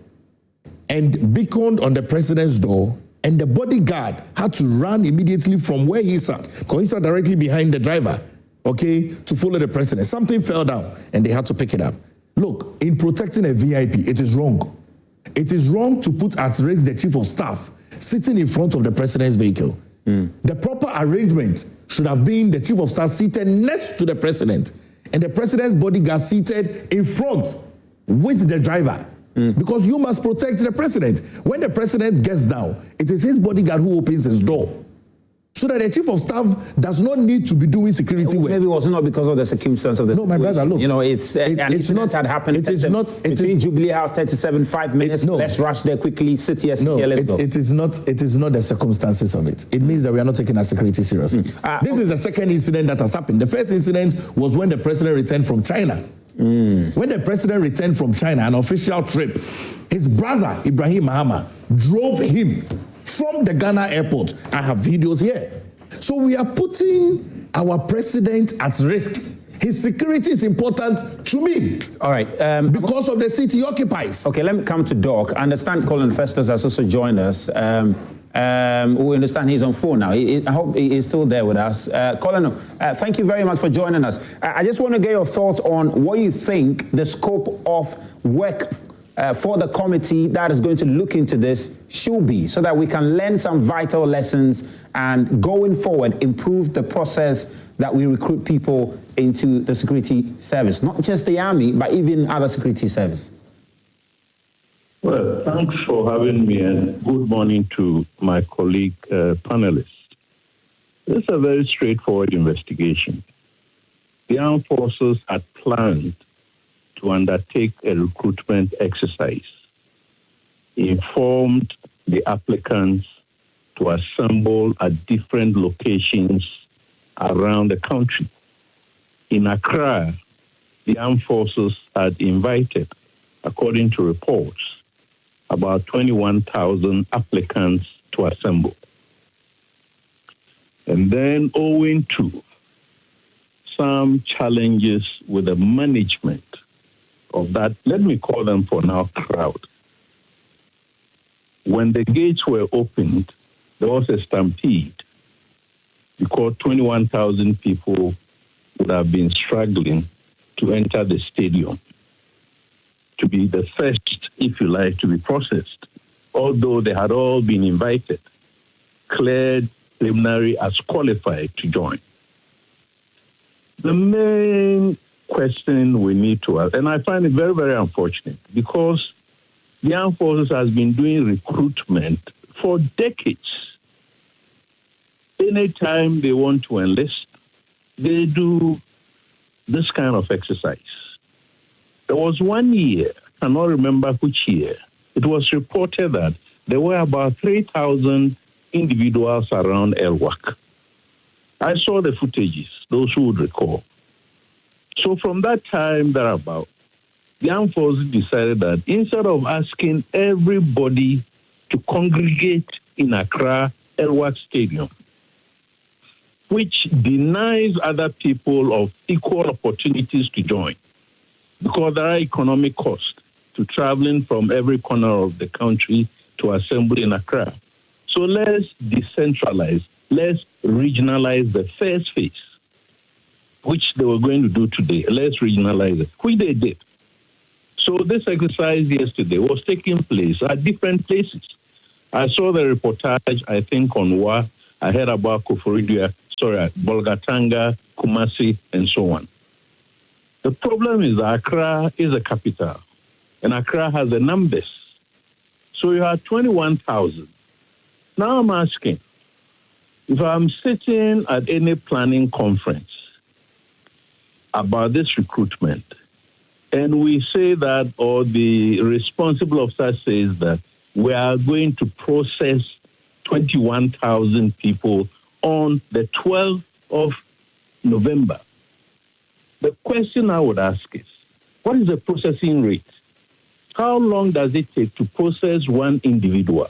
and beckoned on the president's door, and the bodyguard had to run immediately from where he sat, because he sat directly behind the driver, okay, to follow the president. Something fell down and they had to pick it up. Look, in protecting a VIP, it is wrong. It is wrong to put at risk the chief of staff sitting in front of the president's vehicle. The proper arrangement should have been the chief of staff seated next to the president and the president's bodyguard seated in front with the driver. Because you must protect the president. When the president gets down, it is his bodyguard who opens his door, so that the chief of staff does not need to be doing security work. Maybe it was not because of the circumstance of the situation. No, my brother, look. You know, it's not that happened. It is not. Between Jubilee House, 37, 5 minutes. Let's rush there quickly. Sit here, let's go. It is not the circumstances of it. It means that we are not taking our security seriously. This is the second incident that has happened. The first incident was when the president returned from China. When the president returned from China, an official trip, his brother, Ibrahim Mahama, drove him from the Ghana airport. I have videos here. So we are putting our president at risk. His security is important to me. All right. Because of the seat he occupies. Okay, let me come to Doc. I understand Colin Festus has also joined us. We understand he's on phone now. I hope he's still there with us. Colin, thank you very much for joining us. I just want to get your thoughts on what you think the scope of work for the committee that is going to look into this should be, so that we can learn some vital lessons and going forward improve the process that we recruit people into the security service, not just the army, but even other security service. Well, thanks for having me, and good morning to my colleague panelists. This is a very straightforward investigation. The armed forces had planned to undertake a recruitment exercise, informed the applicants to assemble at different locations around the country. In Accra, the armed forces had invited, according to reports, about 21,000 applicants to assemble. And then, owing to some challenges with the management of that, let me call them for now, crowd. When the gates were opened, there was a stampede because 21,000 people would have been struggling to enter the stadium, to be the first, if you like, to be processed, although they had all been invited, cleared preliminary as qualified to join. The main question we need to ask, and I find it very, very unfortunate, because the armed forces has been doing recruitment for decades. Anytime they want to enlist, they do this kind of exercise. There was 1 year, I cannot remember which year, it was reported that there were about 3,000 individuals around Elwak. I saw the footages, those who would recall. So from that time thereabout, the armed forces decided that instead of asking everybody to congregate in Accra Elwak Stadium, which denies other people of equal opportunities to join, because there are economic costs to traveling from every corner of the country to assemble in Accra. So let's decentralize, let's regionalize the first phase, which they were going to do today. Let's regionalize it, which they did. So this exercise yesterday was taking place at different places. I saw the reportage, I think, on WA. I heard about Bolgatanga, Kumasi, and so on. The problem is that Accra is a capital, and Accra has the numbers. So you have 21,000. Now I'm asking, if I'm sitting at any planning conference about this recruitment, and we say that, or the responsible officer says that we are going to process 21,000 people on the 12th of November, the question I would ask is, what is the processing rate? How long does it take to process one individual?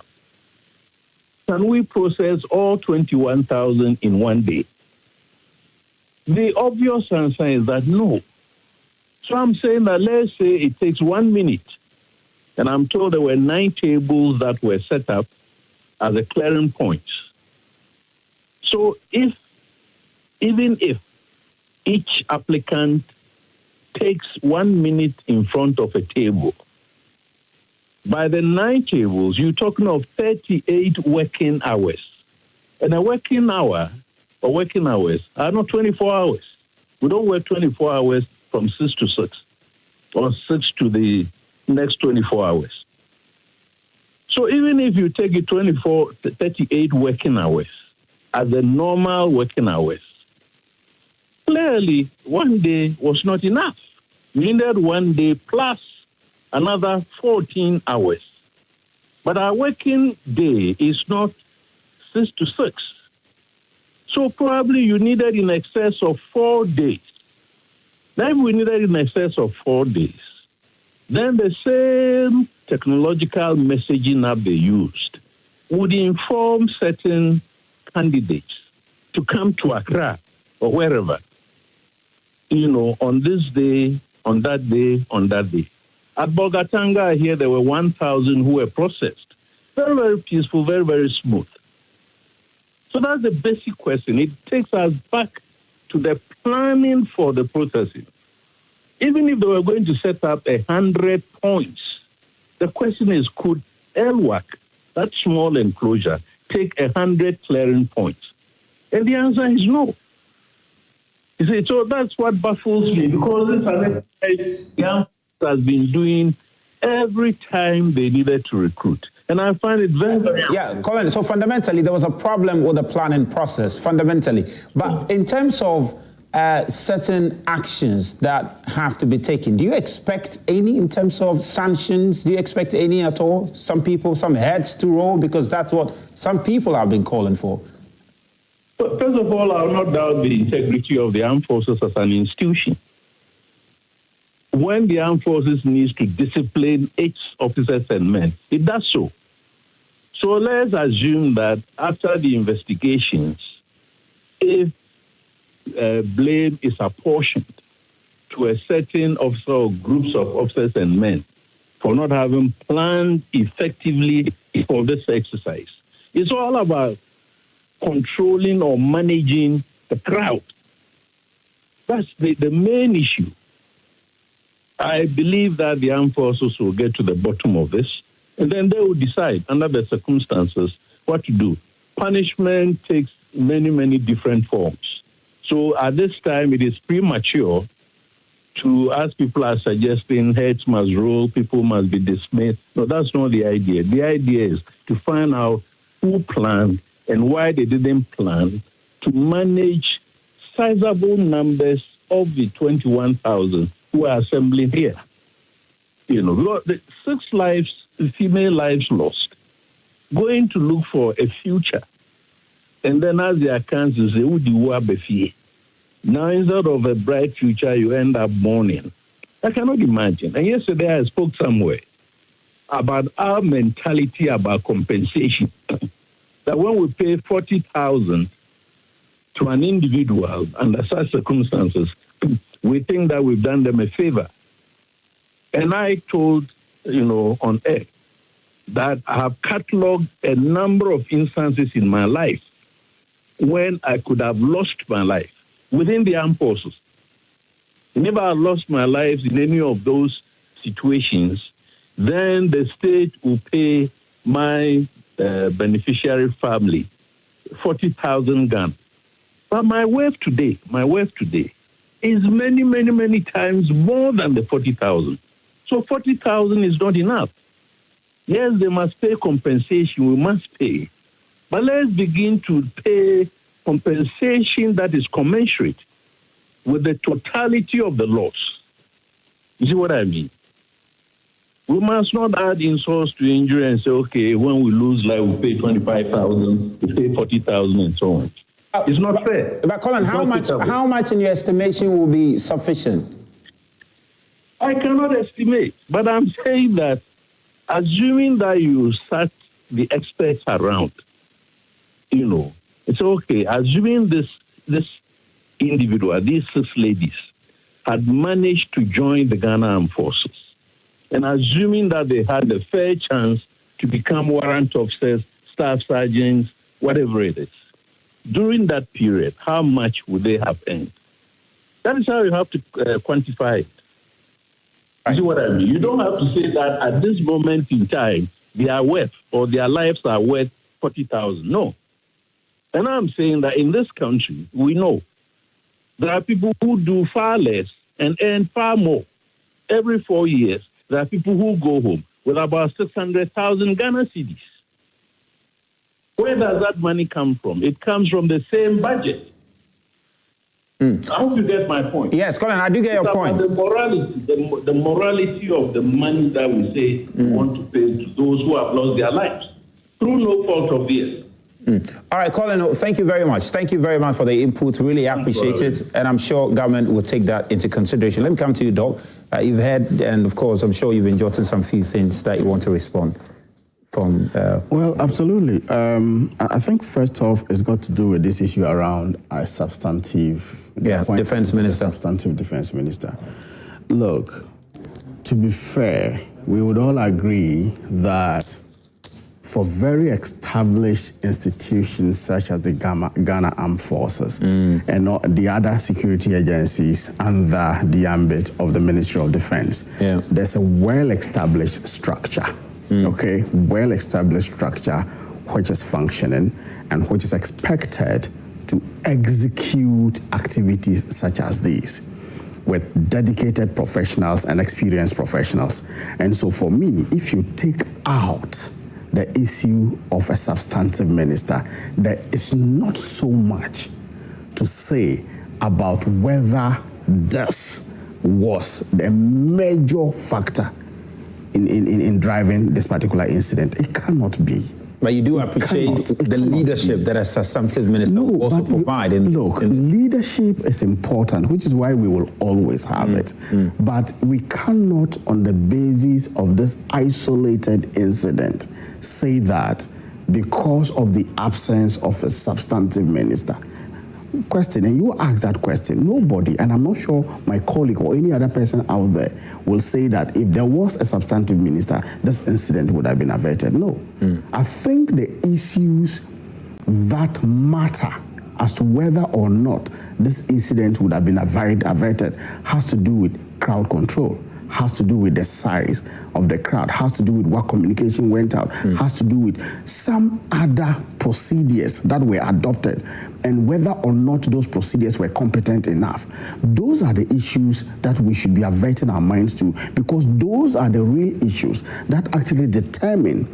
Can we process all 21,000 in one day? The obvious answer is that no. So I'm saying that let's say it takes 1 minute, and I'm told there were 9 tables that were set up as a clearing point. So even if each applicant takes 1 minute in front of a table, by the 9 tables, you're talking of 38 working hours. And a working hour or working hours are not 24 hours. We don't work 24 hours from 6 to 6 or 6 to the next 24 hours. So even if you take it 38 working hours as the normal working hours, clearly 1 day was not enough. You needed 1 day plus another 14 hours. But our working day is not 6 to 6. So probably you needed in excess of 4 days. Then if we needed in excess of 4 days, then the same technological messaging app they used would inform certain candidates to come to Accra or wherever, on this day, on that day, on that day. At Bolgatanga here, there were 1,000 who were processed. Very, very peaceful, very, very smooth. So that's the basic question. It takes us back to the planning for the processing. Even if they were going to set up 100 points, the question is, could LWAC, that small enclosure, take 100 clearing points? And the answer is no. You see, so that's what baffles me, because this is an exercise the has been doing every time they needed to recruit. And I find it very, very... Yeah, Colin, so fundamentally, there was a problem with the planning process, fundamentally. But in terms of certain actions that have to be taken, do you expect any in terms of sanctions? Do you expect any at all? Some people, some heads to roll, because that's what some people have been calling for. But first of all, I will not doubt the integrity of the armed forces as an institution. When the armed forces needs to discipline its officers and men, it does so. So let's assume that after the investigations, if blame is apportioned to a certain officer or groups of officers and men for not having planned effectively for this exercise, it's all about controlling or managing the crowd. That's the main issue. I believe that the armed forces will get to the bottom of this, and then they will decide under the circumstances what to do. Punishment takes many, many different forms. So at this time, it is premature to, as people are suggesting, heads must roll, people must be dismissed. No, that's not the idea. The idea is to find out who planned and why they didn't plan to manage sizable numbers of the 21,000 who are assembling here. The 6 lives, female lives lost, going to look for a future. And then as the accounts say, now instead of a bright future, you end up mourning. I cannot imagine. And yesterday I spoke somewhere about our mentality about compensation. That when we pay 40,000 to an individual under such circumstances, we think that we've done them a favor. And I told, on air that I have catalogued a number of instances in my life when I could have lost my life within the armed forces. Whenever I lost my life in any of those situations, then the state will pay my beneficiary family 40,000 Ghana. But my worth today is many, many, many times more than the 40,000. So 40,000 is not enough. Yes, they must pay compensation, we must pay. But let's begin to pay compensation that is commensurate with the totality of the loss. You see what I mean? We must not add insults to injury and say, okay, when we lose life, we pay 25,000, we pay 40,000 and so on. It's not fair. But Colin, how much in your estimation will be sufficient? I cannot estimate, but I'm saying that assuming that you sat the experts around, it's okay. Assuming this individual, these 6 ladies, had managed to join the Ghana Armed Forces, and assuming that they had a fair chance to become warrant officers, staff sergeants, whatever it is, during that period, how much would they have earned? That is how you have to quantify it. You see what I mean? You don't have to say that at this moment in time, their worth or their lives are worth 40,000. No. And I'm saying that in this country, we know there are people who do far less and earn far more. Every 4 years, there are people who go home with about 600,000 Ghana cedis. Where does that money come from? It comes from the same budget. I hope you get my point. Yes, Colin, I do get your point. The morality of the money that we say we want to pay to those who have lost their lives through no fault of theirs. All right, Colin, thank you very much. Thank you very much for the input. Really appreciate it. And I'm sure government will take that into consideration. Let me come to you, Doc. You've heard, and of course, I'm sure you've been jotting some few things that you want to respond. from... Well, absolutely. I think first off, it's got to do with this issue around a substantive... defense minister. Substantive defense minister. Look, to be fair, we would all agree that for very established institutions such as the Ghana Armed Forces and the other security agencies under the ambit of the Ministry of Defense, there's a well-established structure, okay? Well-established structure which is functioning and which is expected to execute activities such as these with dedicated professionals and experienced professionals. And so for me, if you take out the issue of a substantive minister, there is not so much to say about whether this was the major factor in driving this particular incident. It cannot be. But you do appreciate the leadership that a substantive minister will also provide. Leadership is important, which is why we will always have it. But we cannot, on the basis of this isolated incident, say that because of the absence of a substantive minister. Question, and you ask that question, nobody, and I'm not sure my colleague or any other person out there will say that if there was a substantive minister, this incident would have been averted. No. I think the issues that matter as to whether or not this incident would have been averted has to do with crowd control, has to do with the size of the crowd, has to do with what communication went out, has to do with some other procedures that were adopted and whether or not those procedures were competent enough. Those are the issues that we should be averting our minds to, because those are the real issues that actually determine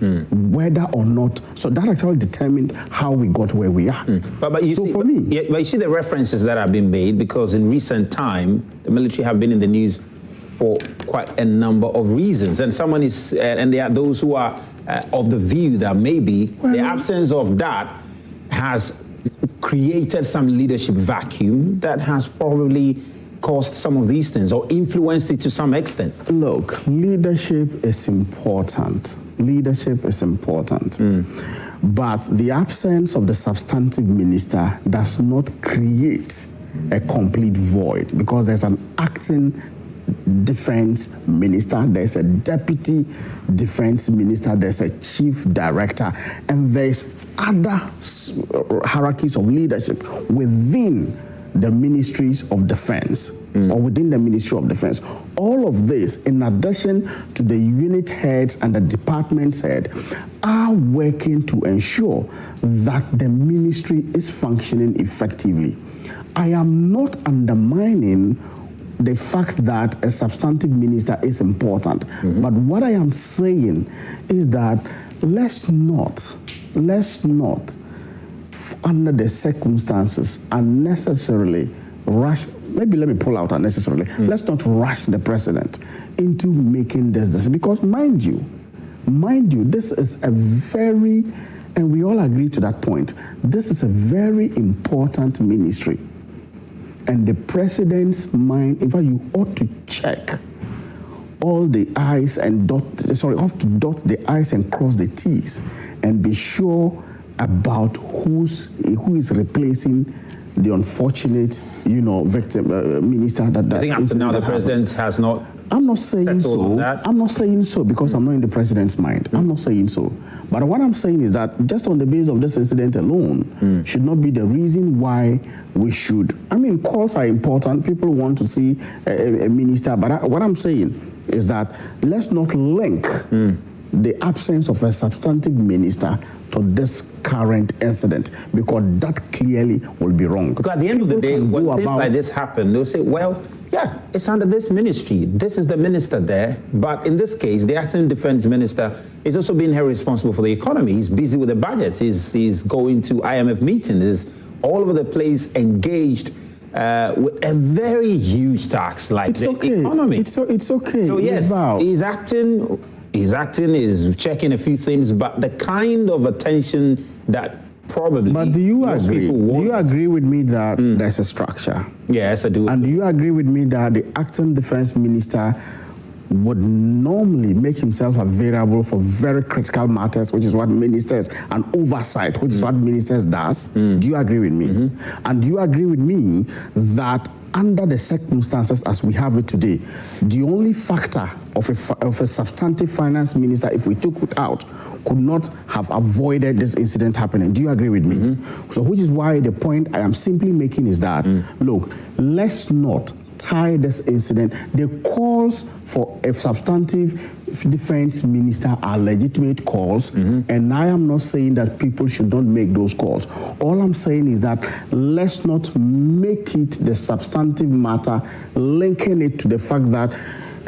whether or not, so that actually determined how we got where we are. But you see, for me... but you see the references that have been made, because in recent time, the military have been in the news for quite a number of reasons. And someone is, and there are those who are of the view that maybe the absence of that has created some leadership vacuum that has probably caused some of these things or influenced it to some extent. Look, leadership is important. Leadership is important. But the absence of the substantive minister does not create a complete void, because there's an acting defense minister, there's a deputy defense minister, there's a chief director, and there's other hierarchies of leadership within the ministries of defense or within the Ministry of Defense. All of this, in addition to the unit heads and the department head, are working to ensure that the ministry is functioning effectively. I am not undermining the fact that a substantive minister is important. But what I am saying is that let's not, under the circumstances, unnecessarily rush, maybe let me pull out unnecessarily, let's not rush the president into making this decision. Because mind you, this is a very, and we all agree to that point, this is a very important ministry. And the president's mind, in fact, you ought to check all the I's and dot the I's and cross the T's and be sure about who is replacing the unfortunate, victim minister. I think up to now the president has not. I'm not saying so. I'm not saying so because I'm not in the president's mind. I'm not saying so. But what I'm saying is that just on the basis of this incident alone should not be the reason why we should. I mean, calls are important. People want to see a minister. But what I'm saying is that let's not link the absence of a substantive minister to this current incident, because that clearly will be wrong. Because at the end of the day, when things like this happen, they'll say, well, yeah, it's under this ministry. This is the minister there. But in this case, the acting defense minister is also being held responsible for the economy. He's busy with the budgets. He's going to IMF meetings. He's all over the place engaged with a very huge tax like the economy. It's okay. So yes, he's acting, is checking a few things, but the kind of attention that probably. But do you agree? Do you agree with me that there's a structure? Yes, I do. And do you agree with me that the acting defense minister would normally make himself available for very critical matters, which is what ministers, and oversight, which is what ministers does. Do you agree with me? And do you agree with me that under the circumstances as we have it today, the only factor of a substantive finance minister, if we took it out, could not have avoided this incident happening? Do you agree with me? So which is why the point I am simply making is that, look, let's not tie this incident. The calls for a substantive defense minister are legitimate calls, and I am not saying that people should not make those calls. All I'm saying is that let's not make it the substantive matter, linking it to the fact that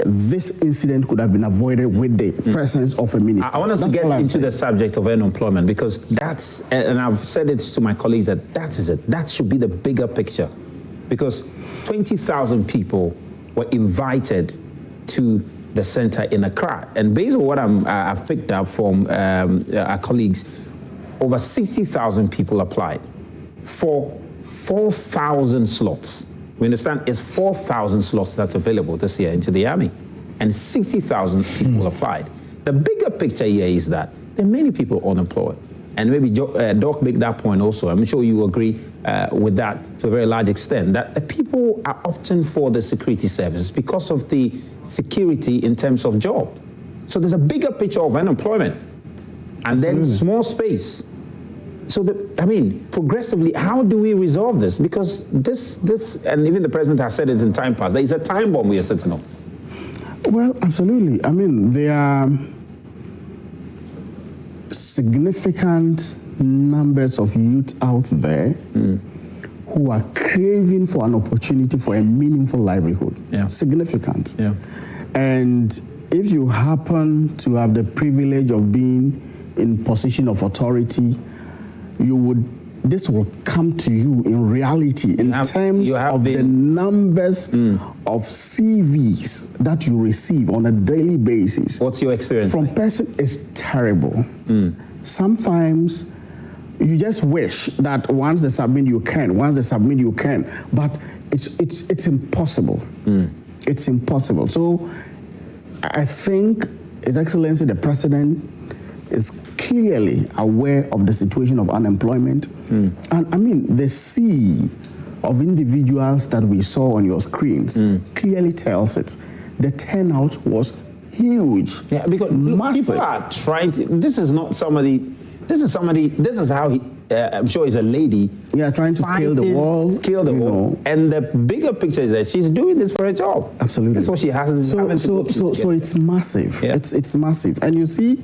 this incident could have been avoided with the presence of a minister. I want us to get into the subject of unemployment, because that's, and I've said it to my colleagues, that is it. That should be the bigger picture, because 20,000 people were invited to the center in Accra. And based on what I've picked up from our colleagues, over 60,000 people applied for 4,000 slots. We understand it's 4,000 slots that's available this year into the army, and 60,000 people applied. The bigger picture here is that there are many people unemployed. And maybe Doc make that point also. I'm sure you agree with that to a very large extent, that the people are opting for the security services because of the security in terms of job. So there's a bigger picture of unemployment, and then small space. So, progressively, how do we resolve this? Because this, and even the president has said it in time past, there is a time bomb we are sitting on. Well, absolutely. There are significant numbers of youth out there who are craving for an opportunity for a meaningful livelihood. Significant. And if you happen to have the privilege of being in position of authority, this will come to you in reality in terms of the numbers of CVs that you receive on a daily basis. What's your experience? From person is terrible. Sometimes you just wish that once they submit you can, but it's impossible. It's impossible. So I think His Excellency the President is clearly aware of the situation of unemployment. And the sea of individuals that we saw on your screens clearly tells it. The turnout was huge. Yeah, because massive. People are trying to, this is how he, I'm sure he's a lady. Yeah, trying to scale the wall. And the bigger picture is that she's doing this for a job. Absolutely. That's what she has. So it's massive. Yeah. It's massive. And you see,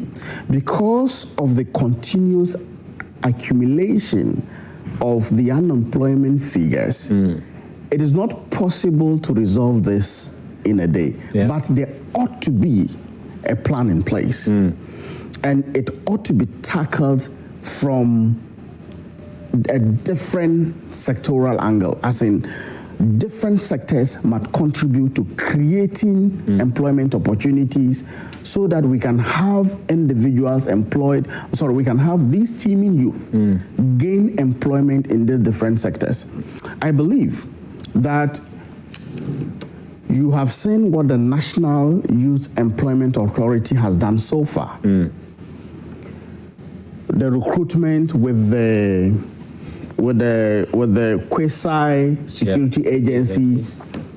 because of the continuous accumulation of the unemployment figures, it is not possible to resolve this in a day. But there ought to be a plan in place. And it ought to be tackled from a different sectoral angle, as in different sectors must contribute to creating employment opportunities so that we can have individuals employed, we can have these teeming youth gain employment in these different sectors. I believe that you have seen what the National Youth Employment Authority has done so far. The recruitment with the quasi security agency.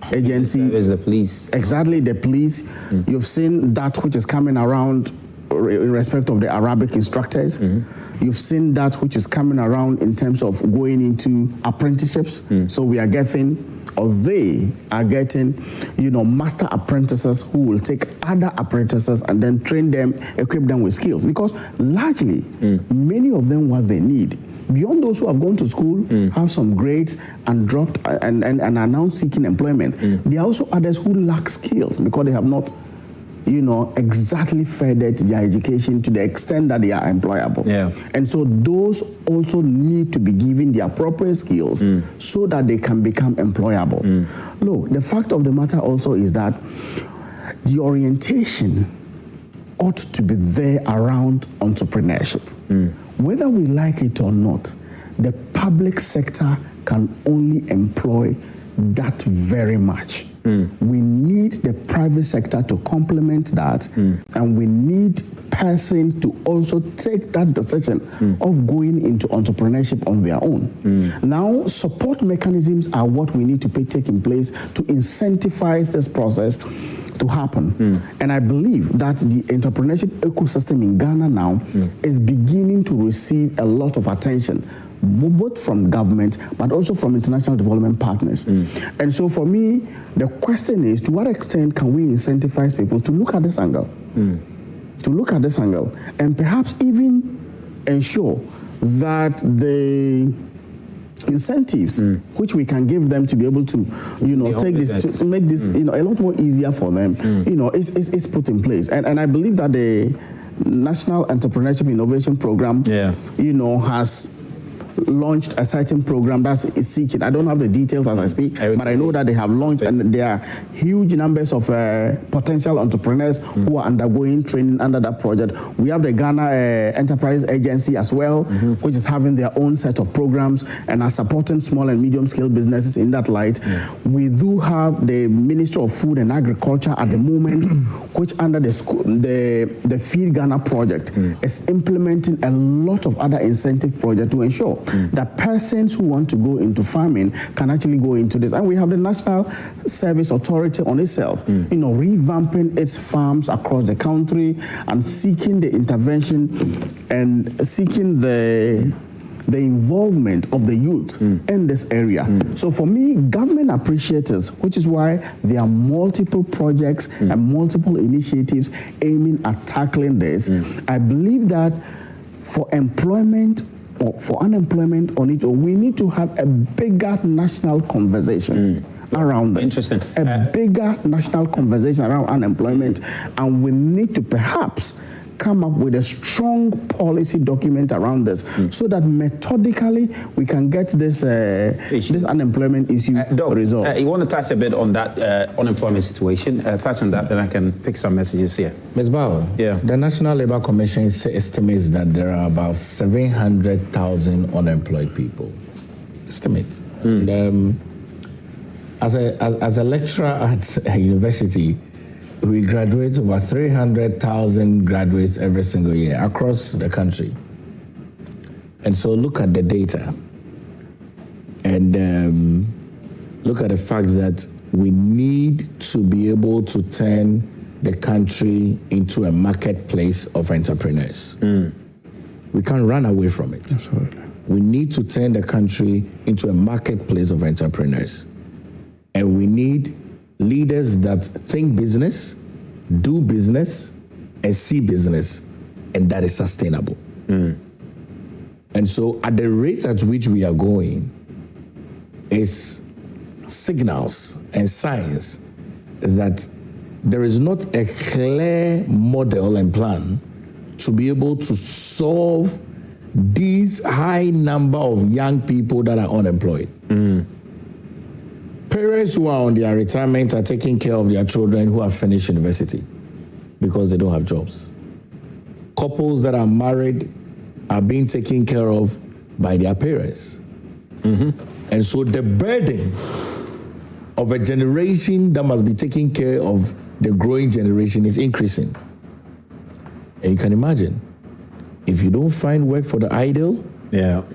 There's the police. Exactly, the police. You've seen that which is coming around in respect of the Arabic instructors. You've seen that which is coming around in terms of going into apprenticeships. So we are getting, or they are getting, master apprentices who will take other apprentices and then train them, equip them with skills. Because largely, many of them, what they need, beyond those who have gone to school, have some grades and dropped and are now seeking employment, there are also others who lack skills because they have not, exactly furthered their education to the extent that they are employable. And so those also need to be given the appropriate skills so that they can become employable. Look, the fact of the matter also is that the orientation ought to be there around entrepreneurship. Whether we like it or not, the public sector can only employ that very much. We need the private sector to complement that, and we need persons to also take that decision of going into entrepreneurship on their own. Now, support mechanisms are what we need to take in place to incentivize this process to happen. And I believe that the entrepreneurship ecosystem in Ghana now is beginning to receive a lot of attention, both from government but also from international development partners. And so for me, the question is, to what extent can we incentivize people to look at this angle? To look at this angle and perhaps even ensure that the incentives which we can give them to be able to, take this, to make this, a lot more easier for them, is put in place. And I believe that the National Entrepreneurship Innovation Program, has launched a certain program that is seeking. I don't have the details as I speak, but I know that they have launched, and there are huge numbers of potential entrepreneurs who are undergoing training under that project. We have the Ghana Enterprise Agency as well, which is having their own set of programs and are supporting small and medium scale businesses in that light. We do have the Ministry of Food and Agriculture at the moment, which under the Feed Ghana project is implementing a lot of other incentive projects to ensure that persons who want to go into farming can actually go into this. And we have the National Service Authority on itself, revamping its farms across the country and seeking the intervention and seeking the involvement of the youth in this area. So for me, government appreciates this, which is why there are multiple projects and multiple initiatives aiming at tackling this. I believe that for employment or for unemployment on it, we need to have a bigger national conversation around this. Interesting. A bigger national conversation around unemployment, and we need to perhaps come up with a strong policy document around this so that methodically we can get this this unemployment issue resolved. You want to touch a bit on that unemployment situation? Touch on that, then I can pick some messages here. Ms. Bauer, the National Labour Commission estimates that there are about 700,000 unemployed people. Estimate. And, as a lecturer at a university, we graduate over 300,000 graduates every single year across the country. And so look at the data and look at the fact that we need to be able to turn the country into a marketplace of entrepreneurs. We can't run away from it. Absolutely. We need to turn the country into a marketplace of entrepreneurs. And we need leaders that think business, do business, and see business, and that is sustainable. And so at the rate at which we are going is signals and signs that there is not a clear model and plan to be able to solve these high number of young people that are unemployed. Parents who are on their retirement are taking care of their children who have finished university because they don't have jobs. Couples that are married are being taken care of by their parents. And so the burden of a generation that must be taking care of the growing generation is increasing. And you can imagine, if you don't find work for the idle, the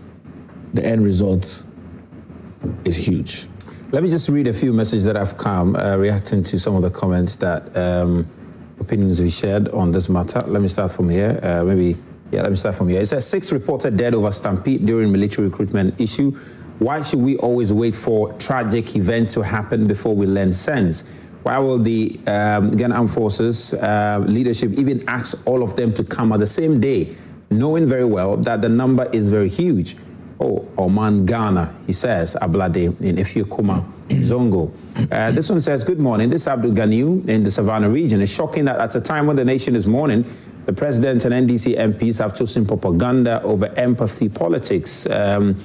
end result is huge. Let me just read a few messages that have come reacting to some of the comments that opinions we shared on this matter. Let me start from here. Let me start from here. It says 6 reported dead over stampede during military recruitment issue. Why should we always wait for tragic event to happen before we learn sense? Why will the Ghana Armed Forces leadership even ask all of them to come at the same day, knowing very well that the number is very huge? Oh, Oman, Ghana, he says, Ablade in Efiokuma, Zongo. This one says, good morning. This is Abdul Ganiu in the Savannah region. It's shocking that at a time when the nation is mourning, the president and NDC MPs have chosen propaganda over empathy politics, and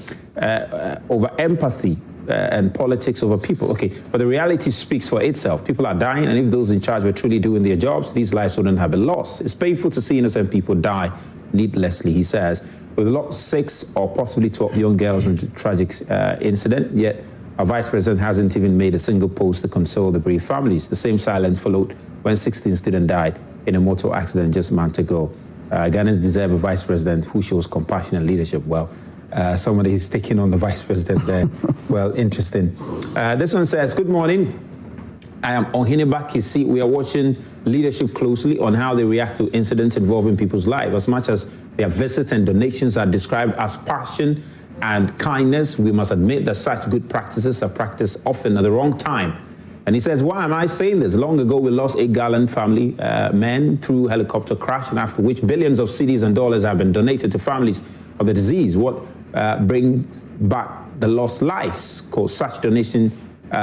politics over people. Okay, but the reality speaks for itself. People are dying, and if those in charge were truly doing their jobs, these lives wouldn't have been lost. It's painful to see innocent people die needlessly, he says. We've lost 6 or possibly 12 young girls in a tragic incident, yet Our vice president hasn't even made a single post to console the bereaved families. The same silence followed when 16 students died in a motor accident just a month ago. Ghanaians deserve a vice president who shows compassion and leadership. Well, somebody is taking on the vice president there. Well, interesting. This one says, good morning. I am Ohineba Kisi. We are watching leadership closely on how they react to incidents involving people's lives. As much as their visits and donations are described as passion and kindness, we must admit that such good practices are practiced often at the wrong time. And he says, why am I saying this? Long ago, we lost 8 gallant family men through helicopter crash, and after which billions of cedis and dollars have been donated to families of the deceased. What brings back the lost lives? Cause such donation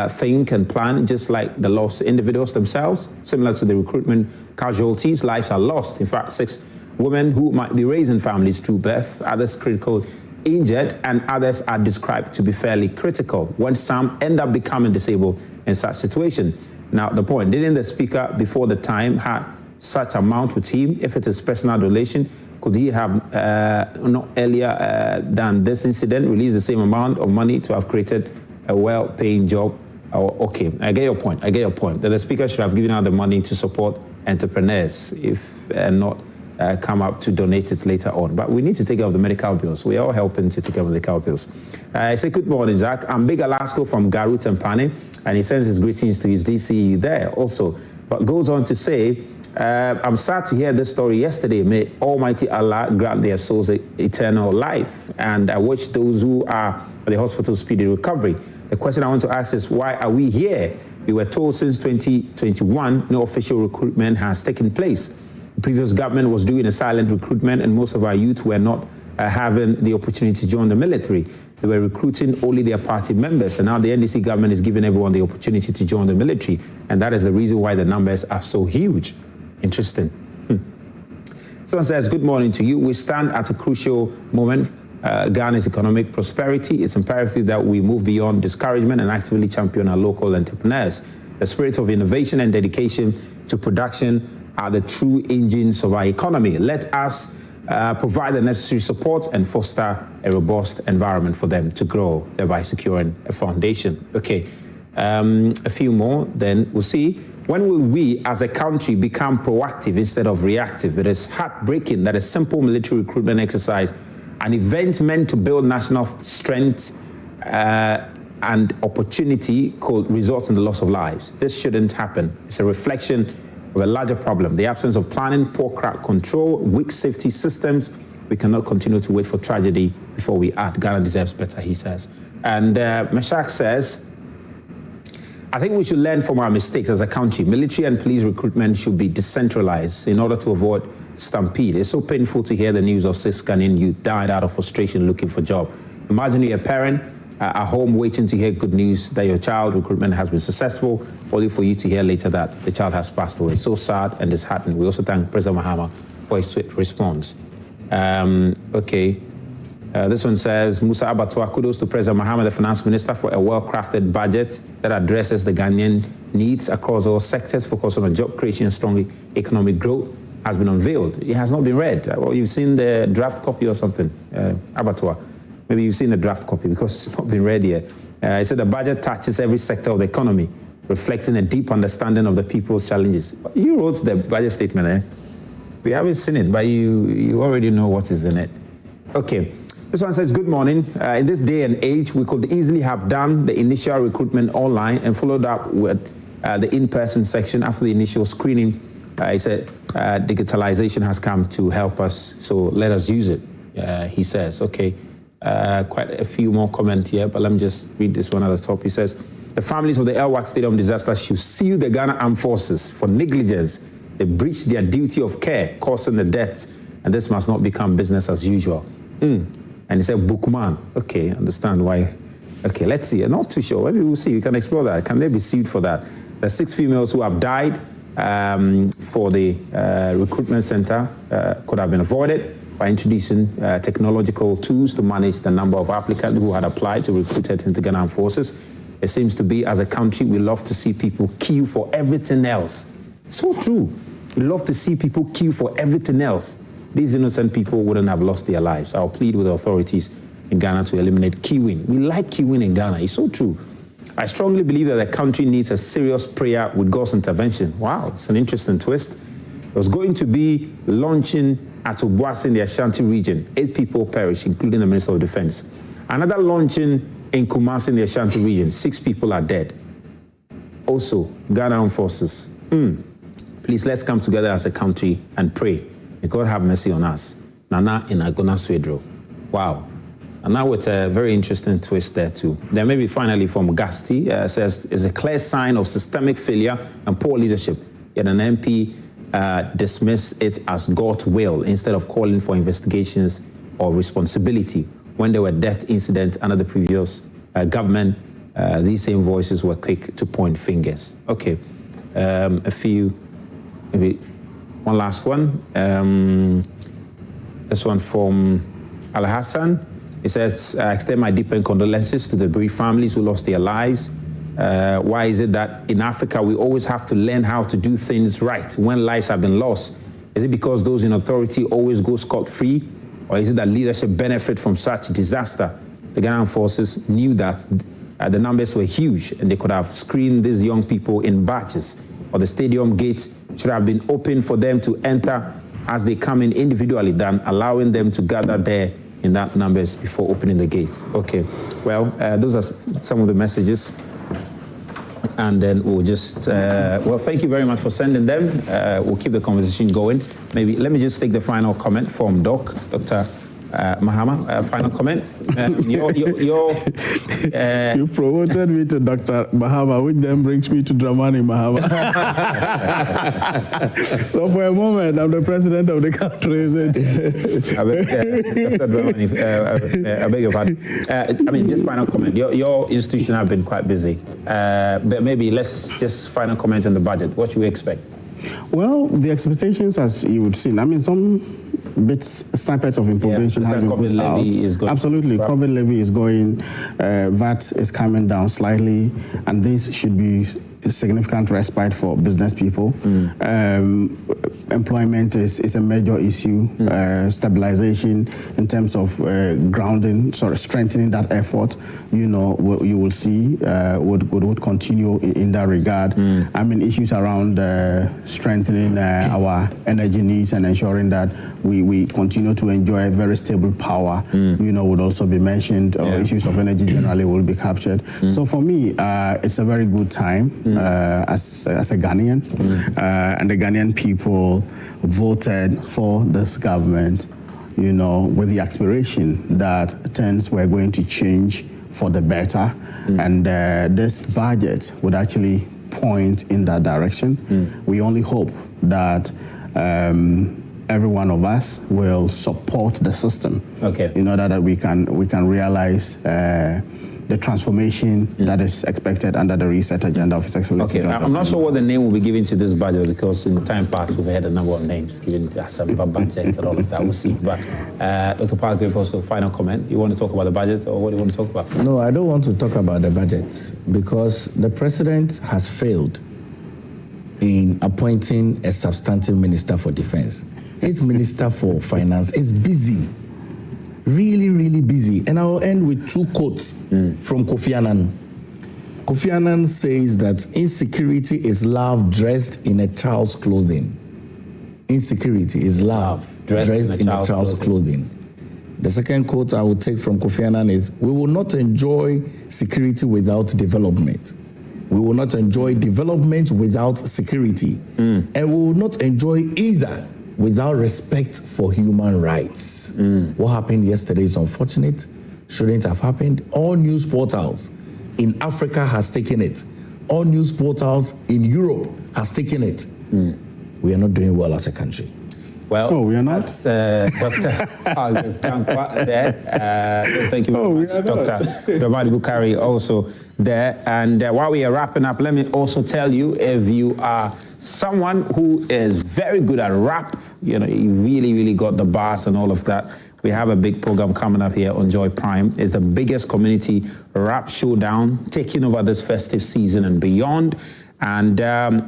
think and plan just like the lost individuals themselves. Similar to the recruitment casualties, lives are lost. In fact, 6 women who might be raising families through birth, others critical injured, and others are described to be fairly critical, when some end up becoming disabled in such situation. Now, the point, didn't the speaker before the time had such amount with him? If it is personal donation, could he have not earlier than this incident released the same amount of money to have created a well-paying job? Okay, I get your point. That the speaker should have given out the money to support entrepreneurs, if not come up to donate it later on. But we need to take care of the medical bills. We are all helping to take care of the medical bills. I say, good morning, Zach. I'm Big Alasko from Garut and Pane, and he sends his greetings to his DCE there also. But goes on to say, I'm sad to hear this story yesterday. May Almighty Allah grant their souls eternal life, and I wish those who are at the hospital speedy recovery. The question I want to ask is, why are we here? We were told since 2021 no official recruitment has taken place. The previous government was doing a silent recruitment, and most of our youth were not having the opportunity to join the military. They were recruiting only their party members, and now the NDC government is giving everyone the opportunity to join the military, and that is the reason why the numbers are so huge. Interesting. Someone says, good morning to you. We stand at a crucial moment. Ghana's economic prosperity. It's imperative that we move beyond discouragement and actively champion our local entrepreneurs. The spirit of innovation and dedication to production are the true engines of our economy. Let us provide the necessary support and foster a robust environment for them to grow, thereby securing a foundation. Okay, a few more, then we'll see. When will we as a country become proactive instead of reactive? It is heartbreaking that a simple military recruitment exercise, an event meant to build national strength and opportunity, could result in the loss of lives. This shouldn't happen. It's a reflection of a larger problem. The absence of planning, poor crowd control, weak safety systems. We cannot continue to wait for tragedy before we act. Ghana deserves better, he says. And Meshach says, I think we should learn from our mistakes as a country. Military and police recruitment should be decentralized in order to avoid stampede. It's so painful to hear the news of 6 Ghanaian youth died out of frustration looking for a job. Imagine you're a parent at home waiting to hear good news that your child recruitment has been successful, only for you to hear later that the child has passed away. So sad and disheartening. We also thank President Mahama for his swift response. This one says, Musa Abattoir, kudos to President Mahama, the finance minister, for a well-crafted budget that addresses the Ghanaian needs across all sectors, focusing on job creation and strong economic growth, has been unveiled. It has not been read. Well, you've seen the draft copy or something, Abattoir. Maybe you've seen the draft copy because it's not been read yet. It said the budget touches every sector of the economy, reflecting a deep understanding of the people's challenges. You wrote the budget statement, eh? We haven't seen it, but you already know what is in it. Okay. This one says, good morning. In this day and age, we could easily have done the initial recruitment online and followed up with the in-person section after the initial screening. He said, digitalization has come to help us, so let us use it, he says. Okay, quite a few more comments here, but let me just read this one at the top. He says, the families of the Elwak Stadium disaster should sue the Ghana Armed Forces for negligence. They breached their duty of care, causing the deaths, and this must not become business as usual. And he said, Bookman. Okay, understand why. Okay, let's see. I'm not too sure. Maybe we'll see. We can explore that. Can they be sued for that? The 6 females who have died for the recruitment center could have been avoided by introducing technological tools to manage the number of applicants who had applied to recruit into the Ghana Armed Forces. It seems to be, as a country, we love to see people queue for everything else. So true. We love to see people queue for everything else. These innocent people wouldn't have lost their lives. I'll plead with the authorities in Ghana to eliminate queuing. We like queuing in Ghana. It's so true. I strongly believe that the country needs a serious prayer with God's intervention. Wow, it's an interesting twist. It was going to be launching at Obuasi in the Ashanti region. 8 people perished, including the Minister of Defense. Another launching in Kumasi in the Ashanti region. 6 people are dead. Also, Ghana Armed Forces. Please, let's come together as a country and pray. May God have mercy on us. Nana in Agona Swedro. Wow. And now with a very interesting twist there too. Then maybe finally from Gasti, says, it's a clear sign of systemic failure and poor leadership. Yet an MP dismissed it as God's will instead of calling for investigations or responsibility. When there were death incidents under the previous government, these same voices were quick to point fingers. Okay, a few, maybe one last one. This one from Al Hassan. It says, I extend my deepest condolences to the bereaved families who lost their lives. Why is it that in Africa we always have to learn how to do things right when lives have been lost? Is it because those in authority always go scot-free? Or is it that leadership benefit from such disaster? The Ghanaian forces knew that the numbers were huge and they could have screened these young people in batches, or the stadium gates should have been open for them to enter as they come in individually than allowing them to gather there in that numbers before opening the gates. Okay, well, those are some of the messages. And then we'll just, well, thank you very much for sending them. We'll keep the conversation going. Maybe let me just take the final comment from Dr. Mahama. Final comment. You promoted me to Dr. Mahama, which then brings me to Dramani Mahama. So for a moment, I'm the president of the country, is it? Dr. Dramani, I beg your pardon. I mean, just final comment. Your institution have been quite busy. But maybe let's just final comment on the budget. What should we expect? Well, the expectations, as you would see, I mean, some snippets of information have been put out. Absolutely, COVID levy is going, VAT is coming down slightly, and this should be a significant respite for business people. Employment is a major issue. Stabilization in terms of grounding, sort of strengthening that effort, you know, you will see would continue in that regard. I mean, issues around strengthening our energy needs and ensuring that we continue to enjoy very stable power, you know, would also be mentioned, or issues of energy generally will be captured. So for me, it's a very good time as a Ghanaian, and the Ghanaian people voted for this government, you know, with the aspiration that things were going to change for the better, and this budget would actually point in that direction. We only hope that every one of us will support the system in order that we can realize the transformation that is expected under the reset agenda of His Excellency. Okay, I'm not sure what the name will be given to this budget, because in time past we've had a number of names given to Asamba budget and all of that. We'll see. But Dr. Palgrave, also final comment. You want to talk about the budget, or what do you want to talk about? No, I don't want to talk about the budget, because the president has failed in appointing a substantive minister for defense. His minister for finance is busy. Really, really busy. And I'll end with 2 quotes from Kofi Annan. Kofi Annan says that insecurity is love dressed in a child's clothing. Insecurity is love dressed in a child's clothing. The second quote I will take from Kofi Annan is, we will not enjoy security without development. We will not enjoy development without security. And we will not enjoy either without respect for human rights. What happened yesterday is unfortunate, shouldn't have happened. All news portals in Africa has taken it. All news portals in Europe has taken it. We are not doing well as a country. Well, we are not. Dr. Palgrave Danquah there. Thank you very much, Dr. Dramani Bukhari also there. And while we are wrapping up, let me also tell you, if you are someone who is very good at rap, you know, you really, really got the bars and all of that, we have a big program coming up here on Joy Prime. It's the biggest community rap showdown taking over this festive season and beyond. And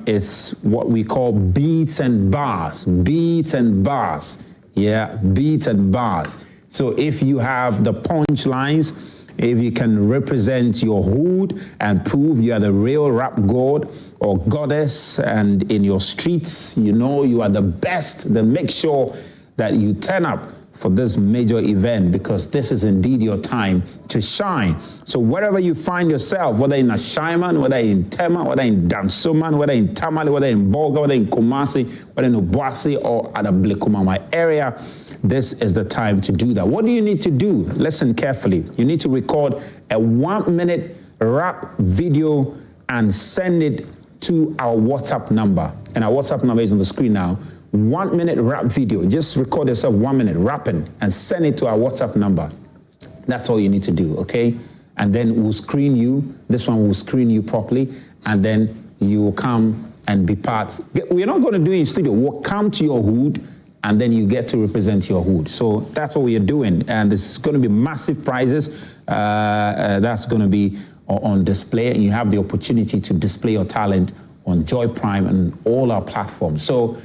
it's what we call beats and bars. Beats and bars. Yeah, beats and bars. So if you have the punchlines, If you can represent your hood and prove you are the real rap god or goddess, and in your streets, you know you are the best, then make sure that you turn up for this major event, because this is indeed your time to shine. So wherever you find yourself, whether in Ashaiman, whether in Tema, whether in Dansuman, whether in Tamale, whether in Bolga, whether in Kumasi, whether in Obuasi or at a Blekumama area, this is the time to do that. What do you need to do? Listen carefully. You need to record a 1-minute rap video and send it to our WhatsApp number. And our WhatsApp number is on the screen now. 1-minute rap video. Just record yourself 1 minute rapping and send it to our WhatsApp number. That's all you need to do, okay? And then we'll screen you. This one will screen you properly, and then you will come and be part. We're not going to do it in studio. We'll come to your hood, and then you get to represent your hood. So that's what we are doing, and there's going to be massive prizes. That's going to be on display, and you have the opportunity to display your talent on Joy Prime and all our platforms. So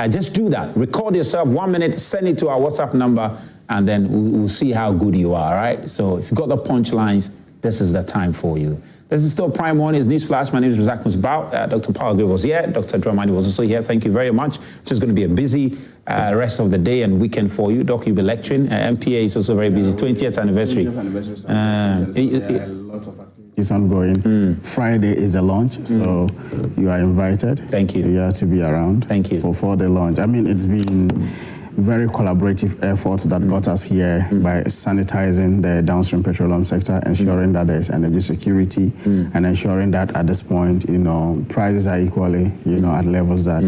just do that. Record yourself 1 minute, send it to our WhatsApp number, and then we'll see how good you are, right? So if you've got the punchlines, this is the time for you. This is still Prime Morning's News Flash. My name is Razak Musbao. Dr. Palgrave was here. Dr. Dramani was also here. Thank you very much. It's just going to be a busy rest of the day and weekend for you. Doc, you'll be lecturing. MPA is also very busy. 20th anniversary. 20th anniversary. A lot of activities ongoing. Friday is a launch, so you are invited. Thank you. You have to be around. Thank you. For the launch. I mean, it's been very collaborative efforts that got us here by sanitizing the downstream petroleum sector, ensuring that there's energy security, and ensuring that at this point, prices are equally, at levels that,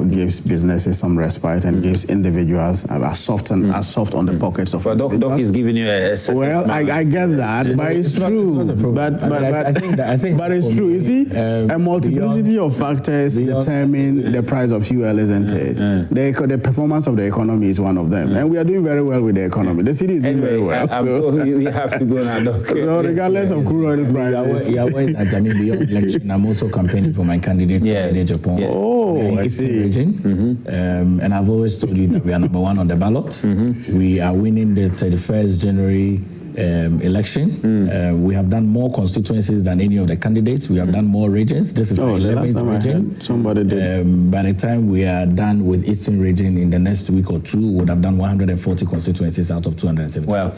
gives businesses some respite and gives individuals are soft on the pockets of. Well, Doc is giving you a well, I get that, but it's true. I think but it's true. You see, a multiplicity of factors determine the price of fuel, isn't it? The performance of the economy is one of them, and we are doing very well with the economy. The city is doing very well. We have to go now, Doc. So regardless of crude oil prices, beyond election, I'm also campaigning for my candidate Japan. Oh, I see. Region. And I've always told you that we are number 1 on the ballot. We are winning the 31st January election. We have done more constituencies than any of the candidates. We have done more regions. This is the 11th region. Somebody did. By the time we are done with Eastern region in the next week or two, we would have done 140 constituencies out of 276. Well.